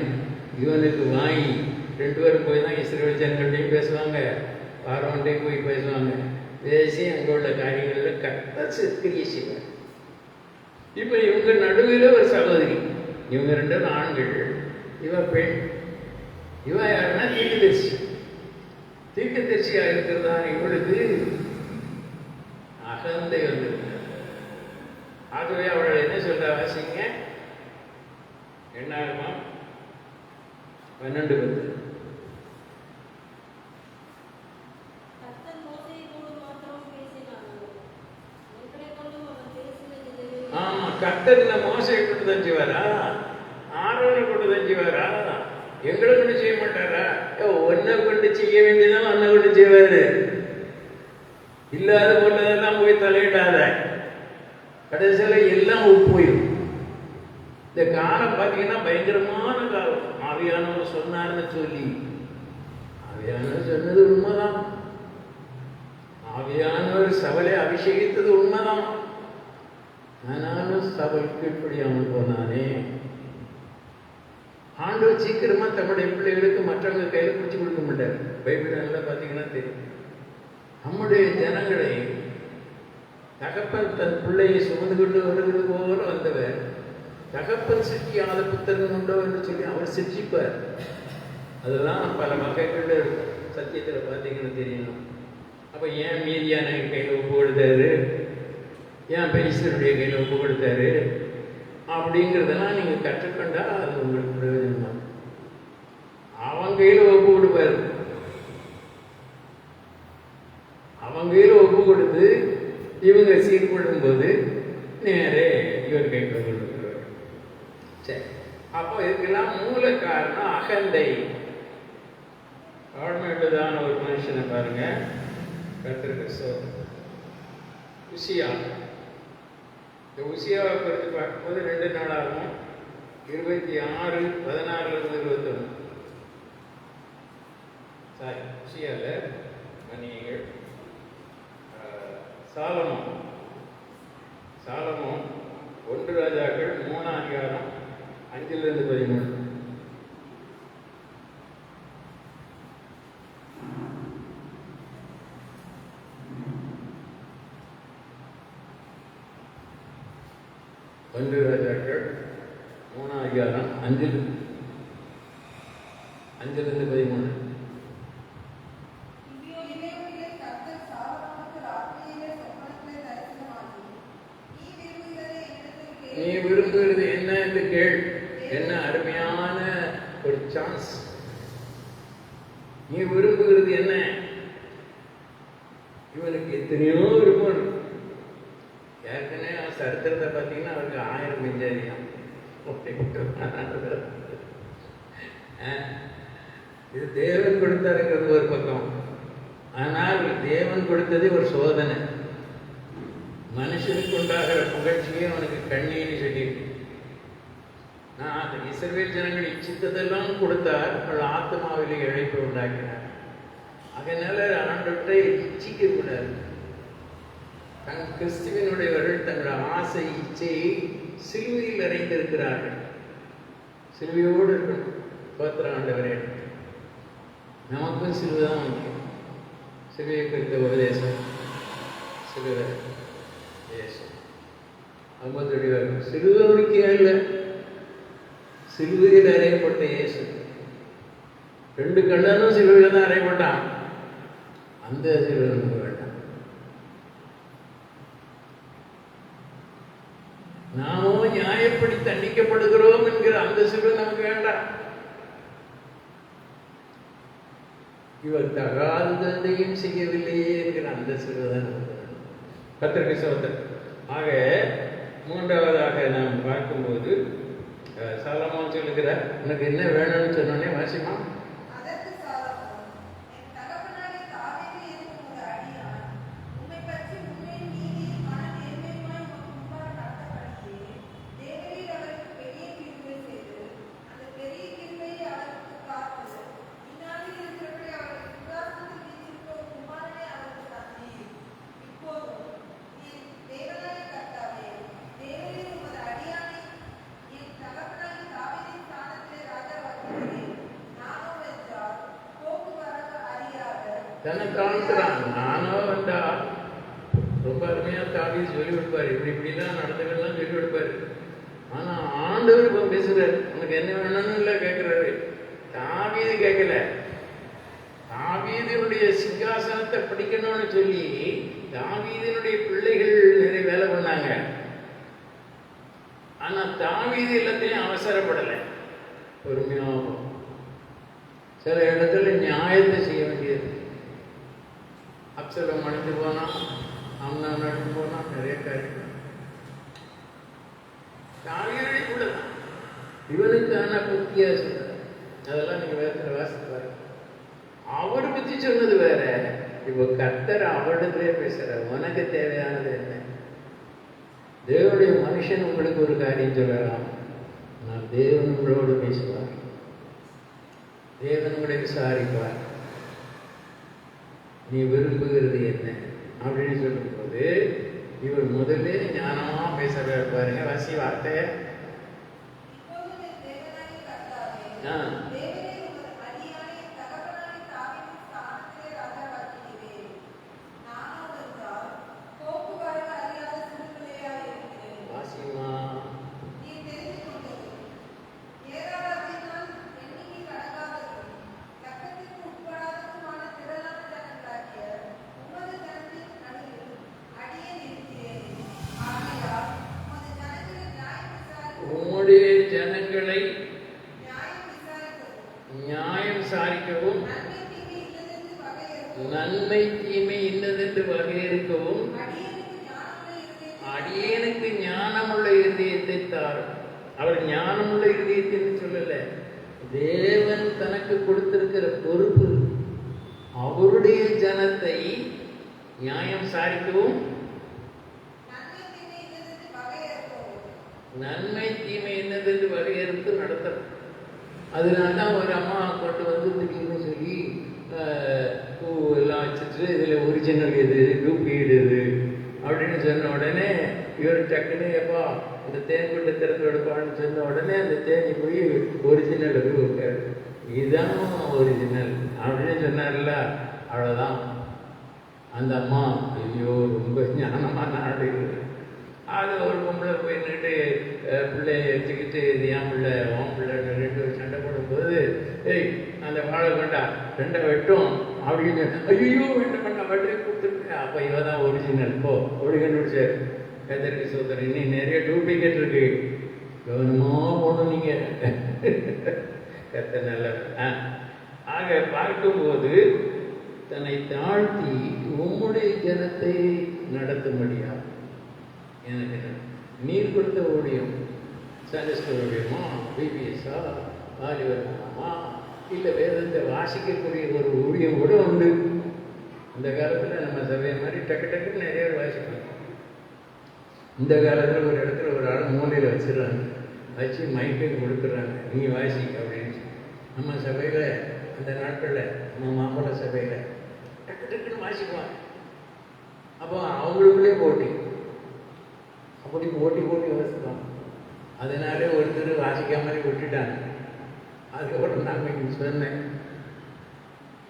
இவனுக்கு வாங்கி 2 பேரும் போய் தான் இஸ்ரவேல் ஜனங்கள்டையும் பேசுவாங்க, பார்வோன்டையும் போய் பேசுவாங்க. பேசி அங்கே உள்ள காரியங்களில் கரெக்டாக கிரியை செய்வாங்க. இப்போ இவங்க நடுவில் ஒரு சகோதரி, இவங்க 2 பேரும் ஆண்கள், இவ பெண். இவ யாருன்னா தீர்க்கதரிசி. தீர்க்கதரிசியாக இருக்கிறதா இவளுக்கு அகந்தை வந்திருக்கு. ஆகவே அவள் என்ன சொல்ற வாசிங்க, என்னாகுமா 12:10. கர்த்தர் மோசேயோடு மாத்திரம் பேசினாரோ, எங்களை கொண்டும் அவர் பேசினதில்லையோ. ஆமா, கர்த்தர் இந்த மோசையை கொண்டு தான் செய்வாரா, ஆரோனை கொண்டு தான் செய்வாரா, எங்களை கொண்டு செய்ய மாட்டாரா? ஒன்னை கொண்டு செய்ய வேண்டியதான் ஒன்னை கொண்டு செய்வாரு. இல்லாத போனதெல்லாம் போய் தலையிடாத, கடைசியில் எல்லாம் போயிடும். இந்த காலம் பார்த்தீங்கன்னா பயங்கரமான காலம். ஆவியானவர் சொன்னார்னு சொல்லி, ஆவியானவர் சொன்னது உண்மைதான், ஆவியானவர் சபலை அபிஷேகித்தது உண்மைதான். ஆனாலும் சபல் கீழ்ப்படியாமல் போனானே. ஆண்டவர் சீக்கிரமா தம்முடைய பிள்ளைகளுக்கு மற்றவங்க கையில் பிடிச்சி கொடுக்க மாட்டார். பைபிள் நல்லா பார்த்தீங்கன்னா தெரியும். நம்முடைய ஜனங்களை தகப்பன் தன் பிள்ளையை சுமந்து கொண்டு வருவது போல வந்தவர், தகப்பன் சிற்றியாத புத்தகம் உண்டோ என்று சொல்லி அவர் சிற்றிப்பார். அதெல்லாம் பல மக்கள் சத்தியத்தில் பார்த்தீங்கன்னா தெரியணும். அப்போ ஏன் மீதியான கையில் ஒப்பு கொடுத்தாரு, ஏன் பெரிசனுடைய கையில் ஒப்பு கொடுத்தாரு அப்படிங்கிறதெல்லாம் நீங்கள் கற்றுக்கொண்டா அது உங்களுக்கு பிரயோஜனம். அவன் கையில் ஒப்பு கொடுப்பாரு, அவன் கையில் ஒப்பு கொடுத்து இவங்க சீர்படும் போது நேரே இவர் கையில் கொடுக்குறாரு. சரி, அப்போ இதுக்கெல்லாம் மூல காரணம் அகந்தை. தாழ்மையுள்ளதான ஒரு மனுஷனை பாருங்க, கர்த்தருக்கு சோதனை. உசியா. இந்த உசியாவை குறித்து பார்க்கும்போது 2 நாளாகும். 26:16-21. சாரி, உசியாவில் மன்னியுங்கள். சாலமோன் 1 ராஜாக்கள் 3:5-13. ஒன்று ராஜாக்கள் 3:5-13. நீ விரும்புகிறது என்ன என்று கேள். என்ன அருமையான ஒரு சான்ஸ். நீ விரும்புகிறது என்ன? இவனுக்கு எத்தனையோ விருப்பம் இருக்கு. ஏற்கனவே சரித்திரத்தை பார்த்தீங்கன்னா அவருக்கு 1000 மிஞ்சாரியாம். இது தேவன் கொடுத்தாருங்கிறது ஒரு பக்கம். ஆனால் தேவன் கொடுத்தது ஒரு சோதனை. மனுஷனுக்கு உண்டாகிற புகழ்ச்சியே அவனுக்கு கண்ணீன்னு சொல்லியிருக்கு. நான் இஸ்ரவேல் ஜனங்கள் இச்சித்ததெல்லாம் கொடுத்தார், அவள் ஆத்மாவிலே இழைப்பு உண்டாக்கினார். அதனால ஆண்டவரை இச்சிக்க கூடாது. கிறிஸ்துவனுடையவர்கள் தங்கள் ஆசை இச்சையை சிலுவையில் அறைந்திருக்கிறார்கள். சிலுவையோடு இருக்கணும். பத்திர ஆண்டவரே, நமக்கும் சிலுவை தான் முக்கியம். சிலுவையை குறித்த உபதேசம், சிலுவை தேசம் ரொம்ப தெளிவாக இருக்கும். சிலுவை முக்கியம் இல்லை, சிலுவையில் அறையப்பட்ட இயேசு. 2 கண்ணனும் சிலுவையில் தான் அறையப்பட்டான். அந்த சிலுவை நமக்கு வேண்டாம். நாமோ நியாயப்படி தண்டிக்கப்படுகிறோம் என்கிற அந்த சிலுவை நமக்கு வேண்டாம். இவர் தகாததையும் செய்யவில்லையே என்கிற அந்த சிலுவை தான் நமக்கு வேண்டாம். பத்திரிகை சோதனை. ஆக 3வதாக நாம் பார்க்கும்போது சாலமோன் சொல்லுகிறார், உனக்கு என்ன வேணும்னு சொன்னோடனே வாசிமா. தன்னை காண்கிறான். நானோ வந்தா ரொம்ப அருமையா தாவீது சொல்லி கொடுப்பாரு, இப்படிலாம் நடந்துக்கலாம் சொல்லி கொடுப்பாரு. ஆனா ஆண்டவர் இப்போ பேசுறாரு, உனக்கு என்ன வேணும்னு இல்லை கேட்கிறாரு. தாவீது கேட்கல. தாவீதினுடைய சிங்காசனத்தை பிடிக்கணும்னு சொல்லி தாவீதினுடைய பிள்ளைகள் நிறைய வேலை பண்ணாங்க. ஆனா தாவீது எல்லாத்தையும் அவசரப்படலை, பொறுமையாகும். சில இடத்துல நியாயத்தை செய்ய வேண்டியது. அப்சலம் அழைத்து போனா, அம்னான் அழைத்து போனா, நிறைய காரியம் தாவீதுக்குள்ளதான். இவனுக்கான புத்தியா சொல்ற அதெல்லாம் நீங்க வேற வாசித்து பாருங்க. அவர் பத்தி சொன்னது வேற. இப்போ கர்த்தர் அவரிடத்திலே பேசுறார், உனக்கு தேவையானது என்ன? தேவனுடைய மனுஷன் உங்களுக்கு ஒரு காரியம் சொல்லலாம், நான் தேவன் உங்களோடு பேசுவார், தேவன் உங்களை விசாரிப்பார். நீ விரும்புகிறது என்ன அப்படின்னு சொல்லும்போது இவர் முதல்ல ஞானமா பேசுறாரு. பாருங்க வசி வார்த்தைய. வாசிமா. உம்முடைய ஜனங்களை நியாயம் விசாரிக்கவும், நன்மை தீமை இன்னதென்று வகையிருக்கவும் அடியேனுக்கு ஞானமுள்ள இருதயத்தை தாரும். அவர் ஞானமுள்ள இருதயத்தை சொல்லல, தேவன் தனக்கு கொடுத்திருக்கிற பொறுப்பு அவருடைய ஜனத்தை நியாயம் விசாரிக்கவும் நன்மை தீமை என்னது வரையறுத்து நடத்தணும். அதனால தான் ஒரு அம்மா கொண்டு வந்து திடீர்னு சொல்லி பூ எல்லாம் வச்சுட்டு இதில் ஒரிஜினல் எது டூப்ளிகேட் எது அப்படின்னு சொன்ன உடனே இவர் டக்குன்னு எப்பா இந்த தேன் கொண்டு திறந்து விடுப்பான்னு சொன்ன உடனே அந்த தேனி போய் ஒரிஜினல் கொடுக்காரு. இதுதான் ஒரிஜினல் அப்படின்னு சொன்னார்ல, அவ்வளோதான். அந்த அம்மா ஐயோ ரொம்ப ஞானமான நாடு. அது ஒரு பொம்பளை போய் நின்று பிள்ளைய வச்சுக்கிட்டு இது என் பிள்ளை உன் பிள்ளைன்னு 2 பேரும் சண்டை போடும்போது, ஏய் அந்த வாழை கொண்டா 2 வெட்டும் அப்படின்னு, ஐயோ என்ன பண்ண வட்டியை கொடுத்துருக்கு. அப்போ இவ தான் ஒரிஜினல் போ அப்படி கண்டுபிடிச்சார். கத்தருக்கு சோதனை. இன்னும் நிறைய டூப்ளிகேட் இருக்கு, கவனமாக போகணும் நீங்கள். கத்த நல்ல ஆக பார்க்கும்போது தன்னை தாழ்த்தி உம்முடைய ஜனத்தை நடத்தும்படியா எனக்கு நீர் கொடுத்த ஊழியம் சண்டஸ்கூல் ஊழியமா, பிபிஎஸ்ஸா, ஆலிவரமா, இல்லை வேதத்தை வாசிக்கக்கூடிய ஒரு ஊழியம் கூட உண்டு. இந்த காலத்தில் நம்ம சபையை மாதிரி டக்கு டக்குன்னு நிறைய வாசிப்பாங்க. இந்த காலத்தில் ஒரு இடத்துல ஒரு ஆள் மூலையில் வச்சிடறாங்க, வச்சு மைக்கு கொடுத்துட்றாங்க, நீ வாசி அப்படின்னு. நம்ம சபையில் அந்த நாட்களில் நம்ம மாம்பழ சபையில் டக்கு டக்குன்னு வாசிக்குவாங்க. அப்போ அவங்களுக்குள்ளே போட்டி, அப்படி போட்டி வாசிப்பாங்க. அதனாலே ஒருத்தர் வாசிக்காமலே விட்டுட்டாங்க. அதுக்கப்புறம் நான் இங்கே சொன்னேன்,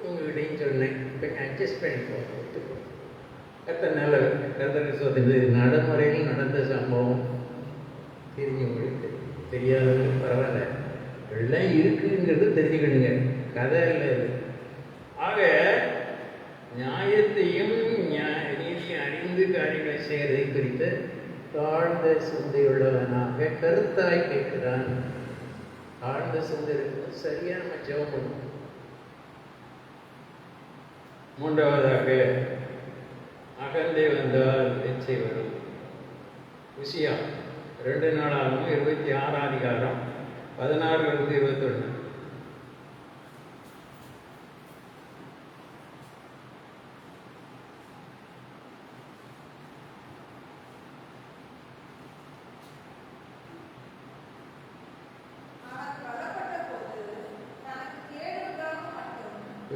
உங்ககிட்டையும் சொன்னேன், இப்போ அட்ஜஸ்ட் பண்ணிக்கோ, ஒத்துக்கோ. கர்த்தர் சோதனை நடைமுறையில் நடந்த சம்பவம் தெரிஞ்சவங்களுக்கு தெரியாதவங்களுக்கு பரவாயில்ல, எல்லாம் இருக்குங்கிறது தெரிஞ்சுக்கணுங்க, கதை இல்லை இது. ஆக நியாயத்தையும் நீதியை அறிந்து காரியங்களை செய்வதை குறித்து தாழ்ந்த சிந்தையுள்ளவனாக கருத்தாய் கேட்கிறான். ஆழ்ந்த சிந்தை இருக்கும்போது சரியாக நம்ம ஜெபம் பண்ணுவோம். மூன்றாவதாக அகந்தை வந்தால் எச்சை வரும். உசியா 2 நாளாகவும் 26 அதிகாரம் 16-21.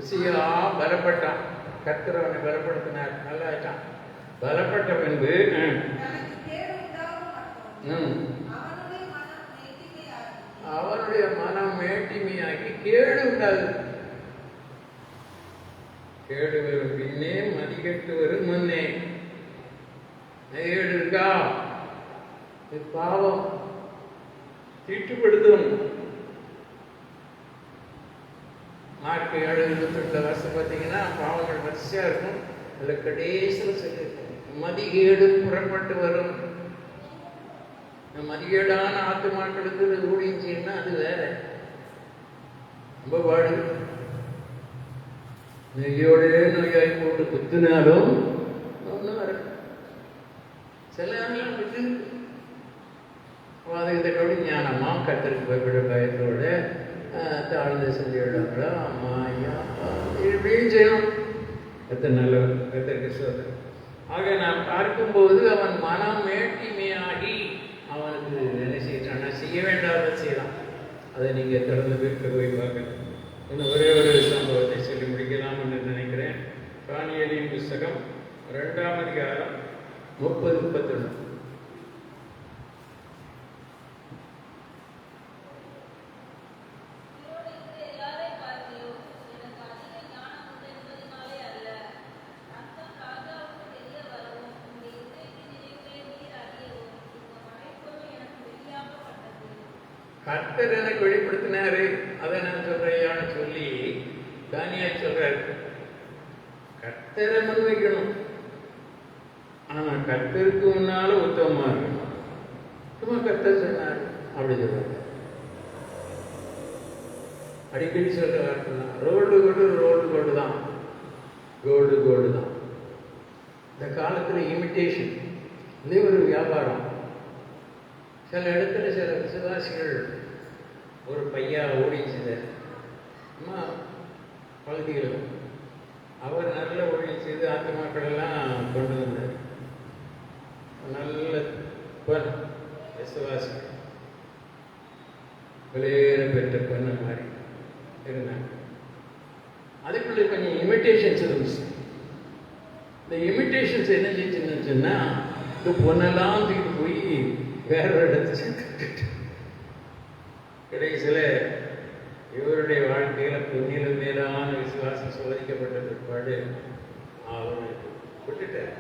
உசியா பலப்பட்டான், கர்த்தர் அவனை பலப்படுத்தினார், நல்லா ஆயிட்டான். பலப்பட்ட பின்பு அவனுடைய மனம் மேட்டிமையாகி கேடு உண்டாது. கேடு வரும் பின்னே மதிக்கட்டு வரும் முன்னே. கேடு இருக்கா, இது பாவம், தீட்டுப்படுத்தும். மார்க் 7:28 பார்த்தீங்கன்னா பாவங்கள் வரிசையாக இருக்கும். அதில் கடைசியில் சொல்லியிருக்கும் மதிகேடு புறப்பட்டு வரும். மதிகேடான ஆத்துமாக்களுக்கு ஊழியம் செய்யணும்னா அது வேற, ரொம்ப பாடு. நெய்யோட நோயாய் போட்டு குத்துனாலும் ஒன்றும் வர சில விட்டு வாதகத்தோடு ஞானமாக கத்தருக்கு பயப்பட பயத்தோட தாழ்ந்த சிந்தையுள்ளவங்களா அம்மா ஐயா இப்படியும் செய்யணும். கத்தர் நல்லவர், கத்தருக்கு சோதனை. ஆக நான் பார்க்கும்போது அவன் மனம் மேட்டிமையாகி அவனுக்கு என்ன செய்யறான்னா செய்ய வேண்டாத செய்யலாம். அதை நீங்கள் திறந்து போய் பார்க்கணும். இன்னும் ஒரே ஒரு சம்பவத்தை சொல்லி முடிக்கலாம் என்று நினைக்கிறேன். தானியேலின் புஸ்தகம் 2ஆம் அதிகாரம் 30-31. கர்த்தர் எனக்கு வெளிப்படுத்தினாரு, அதை நான் சொல்றேன்னு சொல்லி தானியேல் சொல்றாரு. கர்த்தரை முன்வைக்கணும், ஆனா கர்த்தருக்கு முன்னால உத்தமமா இருக்கணும். சும்மா கர்த்தர் சொன்னார் அப்படி சொல்றாரு. அடிக்கடி சொல்ற வார்த்தை தான், ரோடு கோல்டு தான், கோல்டு தான். இந்த காலத்துல இமிட்டேஷன் இதே ஒரு வியாபாரம். சில இடத்துல சில விசுவாசிகள் ஒரு பையா ஓடி செய்தார் அம்மா பகுதிகள். அவர் நல்ல ஊழியம் செய்து ஆத்துமாக்கள் எல்லாம் கொண்டு வந்தார். நல்ல விசுவாசிகள் விலையேற பெற்ற பொண்ணு மாதிரி இருந்தாங்க. அதுக்குள்ளே கொஞ்சம் இமிட்டேஷன்ஸ் இருந்துச்சு. இந்த இமிட்டேஷன்ஸ் என்ன செஞ்சுன்னு சொன்னால், இந்த பொண்ணெல்லாம் தூக்கிட்டு போய் வேற ஒரு இடத்துல கடைசியில் இவருடைய வாழ்க்கையில் பொன்னிலும் மேலான விசுவாசம் சோதிக்கப்பட்ட பிற்பாடு அவர் விட்டுட்டார்.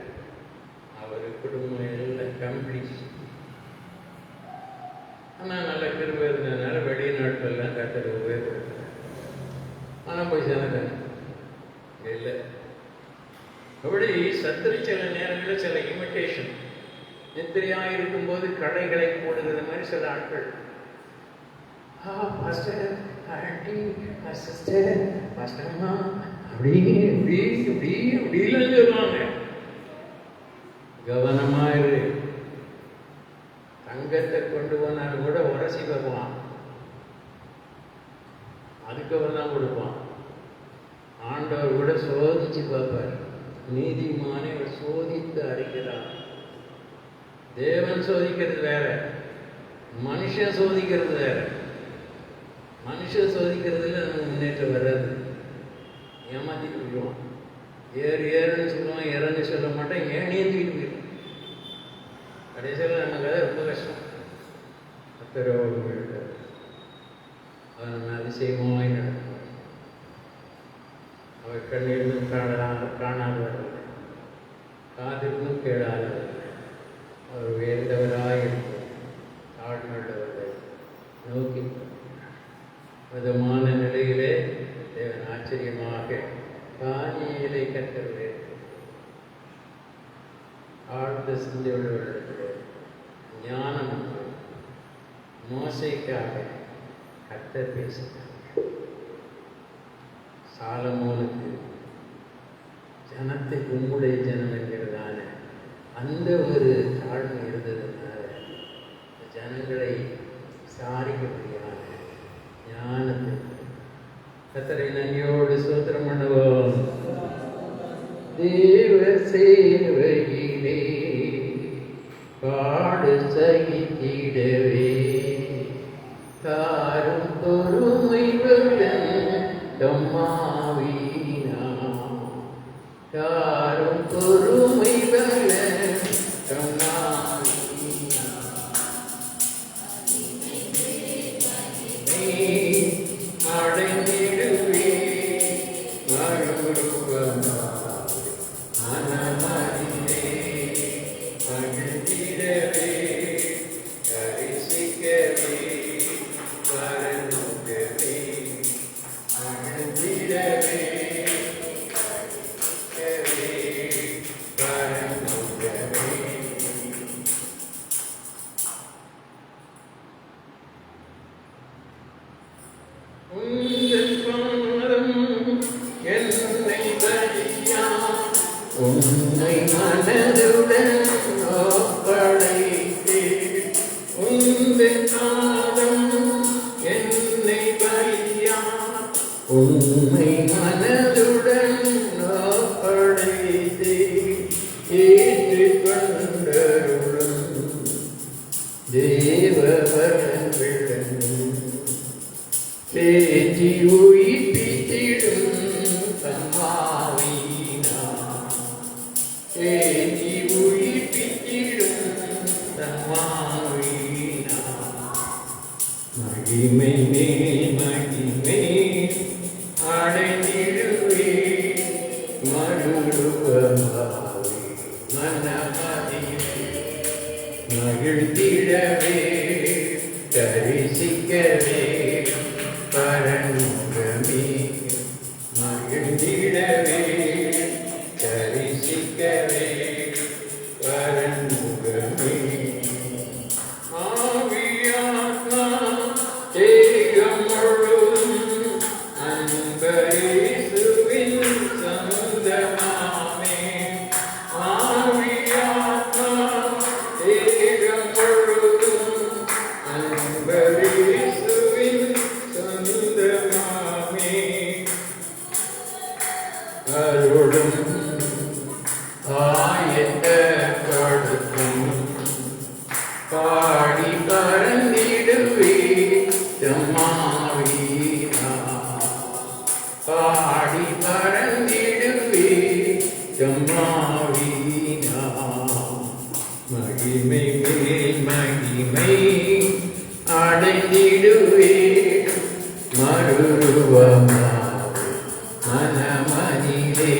அவர் குடும்பம் எல்லாம் கம்ப்ளீட். ஆனால் நல்ல கிருபை இருந்ததுனால வெளிநாட்டிலெல்லாம் கத்தர் உபயோகப்படுத்துறார். ஆனால் போய் சேர்ந்துட்டாங்க இல்லை. அப்படி சத்துரு சில நேரங்களில் சில இமிட்டேஷன் நித்திரையாக இருக்கும்போது கடைகளை போடுகிற மாதிரி சில ஆட்கள், பாஸ்டர், ஆண்டி, சிஸ்டர், பாஸ்டர்மா அப்படி இப்படி இப்படி இப்படிலாம் சொல்லுவாங்க. கவனமாயிரு. தங்கத்தை கொண்டு போனாலும் கூட உரசி பார்ப்பான், அதுக்கப்புறம் தான் கொடுப்பான். ஆண்டவர் கூட சோதிச்சு பார்ப்பார். நீதிமானை அவர் சோதித்து அறிகிறார். தேவன் சோதிக்கிறது வேற, மனுஷன் சோதிக்கிறது வேற. மனுஷன் சோதிக்கிறதுல நமக்கு முன்னேற்றம் வராது. ஏமாத்திட்டு போயிடுவான். ஏறுன்னு சொல்லுவான், இறன்னு சொல்ல மாட்டேன், ஏனையே தூக்கிட்டு போயிடுவான். கடைசியில் நமக்கு அது ரொம்ப கஷ்டம். அத்தரோடு இருக்கார். அவர் நம்ம அதிசயமாய் நடக்கும். அவர் கண்ணிருந்தும் காணாதவர்கள், காதிருந்தும் கேளாதவர்கள், அவர் உயர்ந்தவராய் இருக்கும் தாழ்மையுள்ளவர்கள் நோக்கி விதமான நிலையிலே தேவன் ஆச்சரியமாக காணியிலை கத்தருடைய ஆழ்ந்த சிந்தையுள்ளவர்களுக்கு ஞானம் மோசைக்காக கத்தர் பேசினார். சாலமோனுக்கு ஜனத்தை உம்முடைய ஜனம் என்கிறதான அந்த ஒரு தாழ்மை இருந்ததுனால ஜனங்களை விசாரிக்க முடியாத ஞானத்தை கர்த்தரை நன்றியோடு ஸ்தோத்திரம் பண்ணுவோம். தேவ சேவையிலே பாடு சகித்திடவே தாரும் பொறுமை தம்மாவீனா, தாரும் பொறுமை தம்மாவீனா. அடைந்திடுவே மறுபடியும் மனமறிந்தே மகிழ்ந்திடவே தரிசிக்கவே வரணுகவே மகிழ்ந்திடவே வரணுகவே. உந்தன் பாதம் என்னை வழியா உன்னை மனதுடன் ஒப்படைத்தே. உந்தன் பாதம் என்னை வழியா உன்னை மனதுடன் ஒப்படைத்தே. ஏற்றுக்கொண்டருளும் தேவவரவிடன் தேற்றி உயிர்ப்பித்திடும் தம்மாவீனா, தேற்றி உயிர்ப்பித்திடும் தம்மாவீனா. மகிமை மகிமை அடைந்திடுவே மறுரூபமாவே மனமதிவே மகிழ்ந்திடவே தரிசிக்கவே பரனுகமே மகிழ்ந்திடவே தரிசிக்கவே பரனுகமே. ஆவியாத்மா தேகம் முழுதும் அன்பரேசுவின் சொந்தமாமே. ஆவியாத்மா தேகம் முழுதும் அன்பரேசுவின் சொந்தமாமே. அருளும் ஆயத்த கொடுக்கும் மகிமை மேல் மகிமை அடைந்திடுவே மறுரூபமாம் மனமனிலே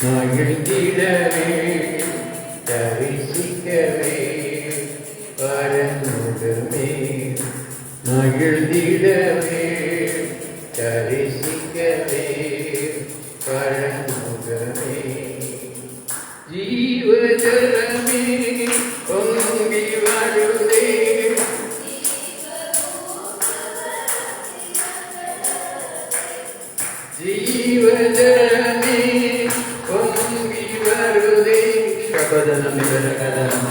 மகிழ்ந்திடவே தரிசிக்கவே பரனுடமே மகிழ்ந்திடவே தரிசிக்கவே பரனுடமே ஜீவஜலமே பொங்கி வருதே ஜீவஜலமே பொங்கி வருதே சபதனமிதரகதனம்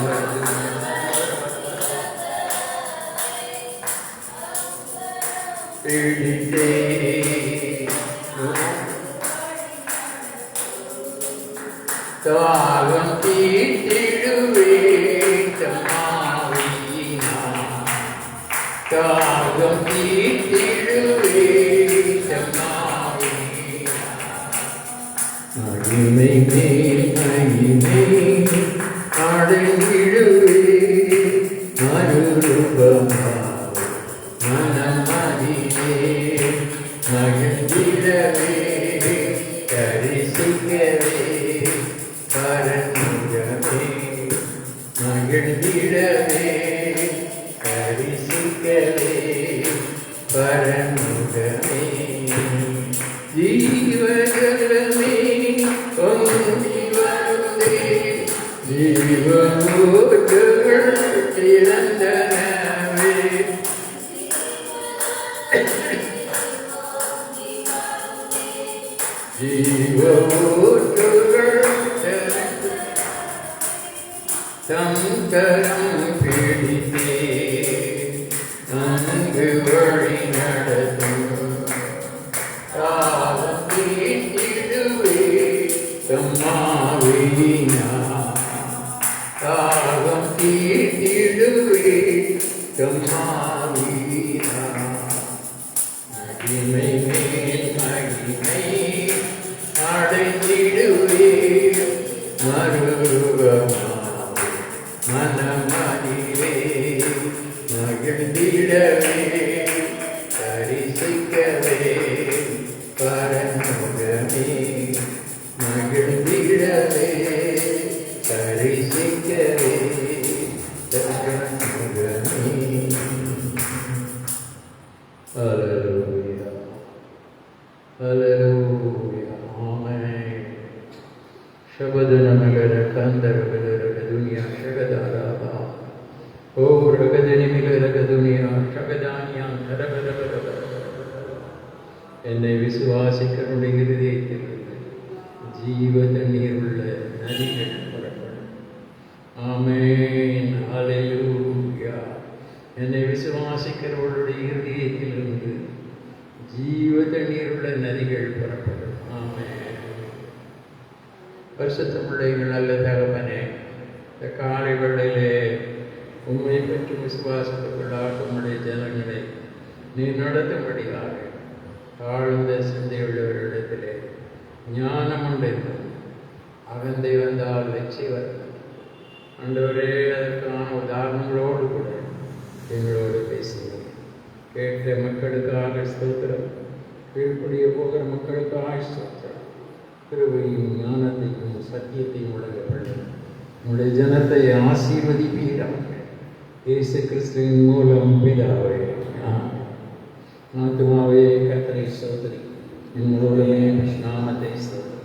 பிடித்தே தாகம் தீட்டிடுவே தம்மாவினா தாகம் தீட்டிடுவே தம்மாவினா மகிமை மேல் மகிமை அடைந்திடுவே மறுரூபமாம் மனமதிலே மகிழ்ந்திடவே தரிசிக்கவே பரனுடமே மகிழ்ந்திடவே தரிசிக்கவே பரனுடமே ஜீவஜலமே பொங்கி வருதே ஜீவனூற்றுகள் திறந்தனவே ஜீவனூற்றுகள் தம் கரம் பிடித்தே நன்கு வழி நடத்தும் தாகம் தீட்டிடுவே தம்மாவினா தாகம் தீட்டிடுவே தம்மாவினா மகிமை மேல் மகிமை அடைந்திடுவே மறுரூபமாம் மனமதிலே மகிழ்ந்திடவே தரிசிக்கவே பரனுடமே மகிழ்ந்திடவே தரிசிக்கவே பரனுடமே. Hallelujah. Hallelujah. Amen. Shabadana Kandara Dunya Shagadara. Oh, Ragadani Milaka Dunya Shagadanya Tarabara. என்னை விசுவாசிக்கனுடைய இருதயத்தில் ஜீவ தண்ணீர் உள்ள நதிகள் புறப்படும். ஆமென். ஹல்லேலூயா. என்னை விசுவாசிக்கிறவர்களுடைய இருதயத்திலிருந்து ஜீவ தண்ணீர் உள்ள நதிகள் புறப்படும். ஆமென். பரிசுத்தமுள்ள எங்கள் நல்ல தகப்பனே, இந்த காலை வேளையிலே உண்மை பெற்று விசுவாசத்துக்குள்ளாக உம்முடைய ஜனங்களை நீ நடத்தும்படியாக தாழ்ந்த சிந்தையுள்ளவர்களிடத்திலே ஞானம் உண்டென்றும் அகந்தை வந்தால் வெற்றி வரும். ஆண்டவரே, அதற்கான உதாரணங்களோடு கூட எங்களோடு பேசுகிறேன். கேட்ட மக்களுக்காக ஸ்தோத்திரம், கீழ்ப்படிய போகிற மக்களுக்காக ஸ்தோத்திரம். கிருபையும் ஞானத்தையும் சத்தியத்தையும் வழங்கப்படும். உங்களுடைய ஜனத்தை ஆசீர்வதிப்பீராக. இயேசு கிறிஸ்துவின் மூலம் பிதாவே. ஆத்துமாவே கர்த்தரை ஸ்தோத்திரி, என் மூலமே நாமத்தை ஸ்தோத்திரி.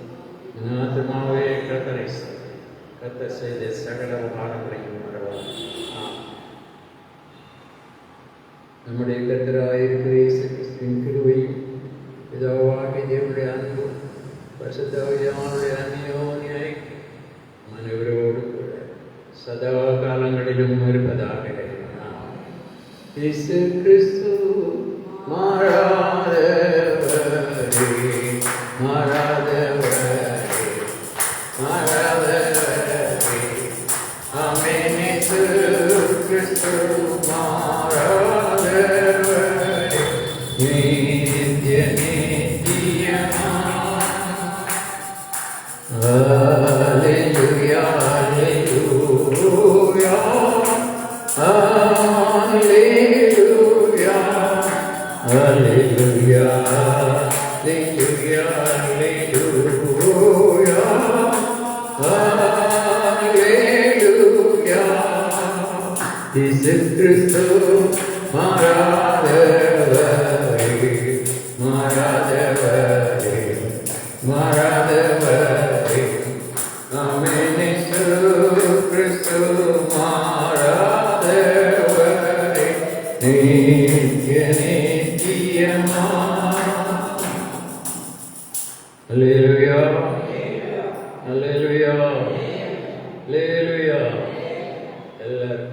என் ஆத்துமாவே கர்த்தரை ஸ்தோத்திரி, கர்த்தர் செய்த சகல உபகாரங்களையும் மறவாதே. நம்முடைய கர்த்தராயிருக்கிற இயேசு கிறிஸ்துவின் கிருபையும் பிதாவாகிய தேவனுடைய அன்பும் பரிசுத்த ஆவியானவருடைய அந்யோன்ய மனிதரோடு கூட சதா காலங்களிலும் இருப்பதாக. இயேசு கிறிஸ்து மாறாதவரே, மாறாதவரே, மாறாதவரே. ஆமென். இயேசு கிறிஸ்து மாறாதவரே, நித்திய நித்தியமாய். Hallelujah, hallelujah. இயேசு கிறிஸ்து மாறாதவரே, மாறாதவரே, மாறாதவரே. ஆமென். இயேசு கிறிஸ்து மாறாதவரே, நித்திய நித்தியமா. அல்லேலூயா, அல்லேலூயா, அல்லேலூயா. எல்லாரும்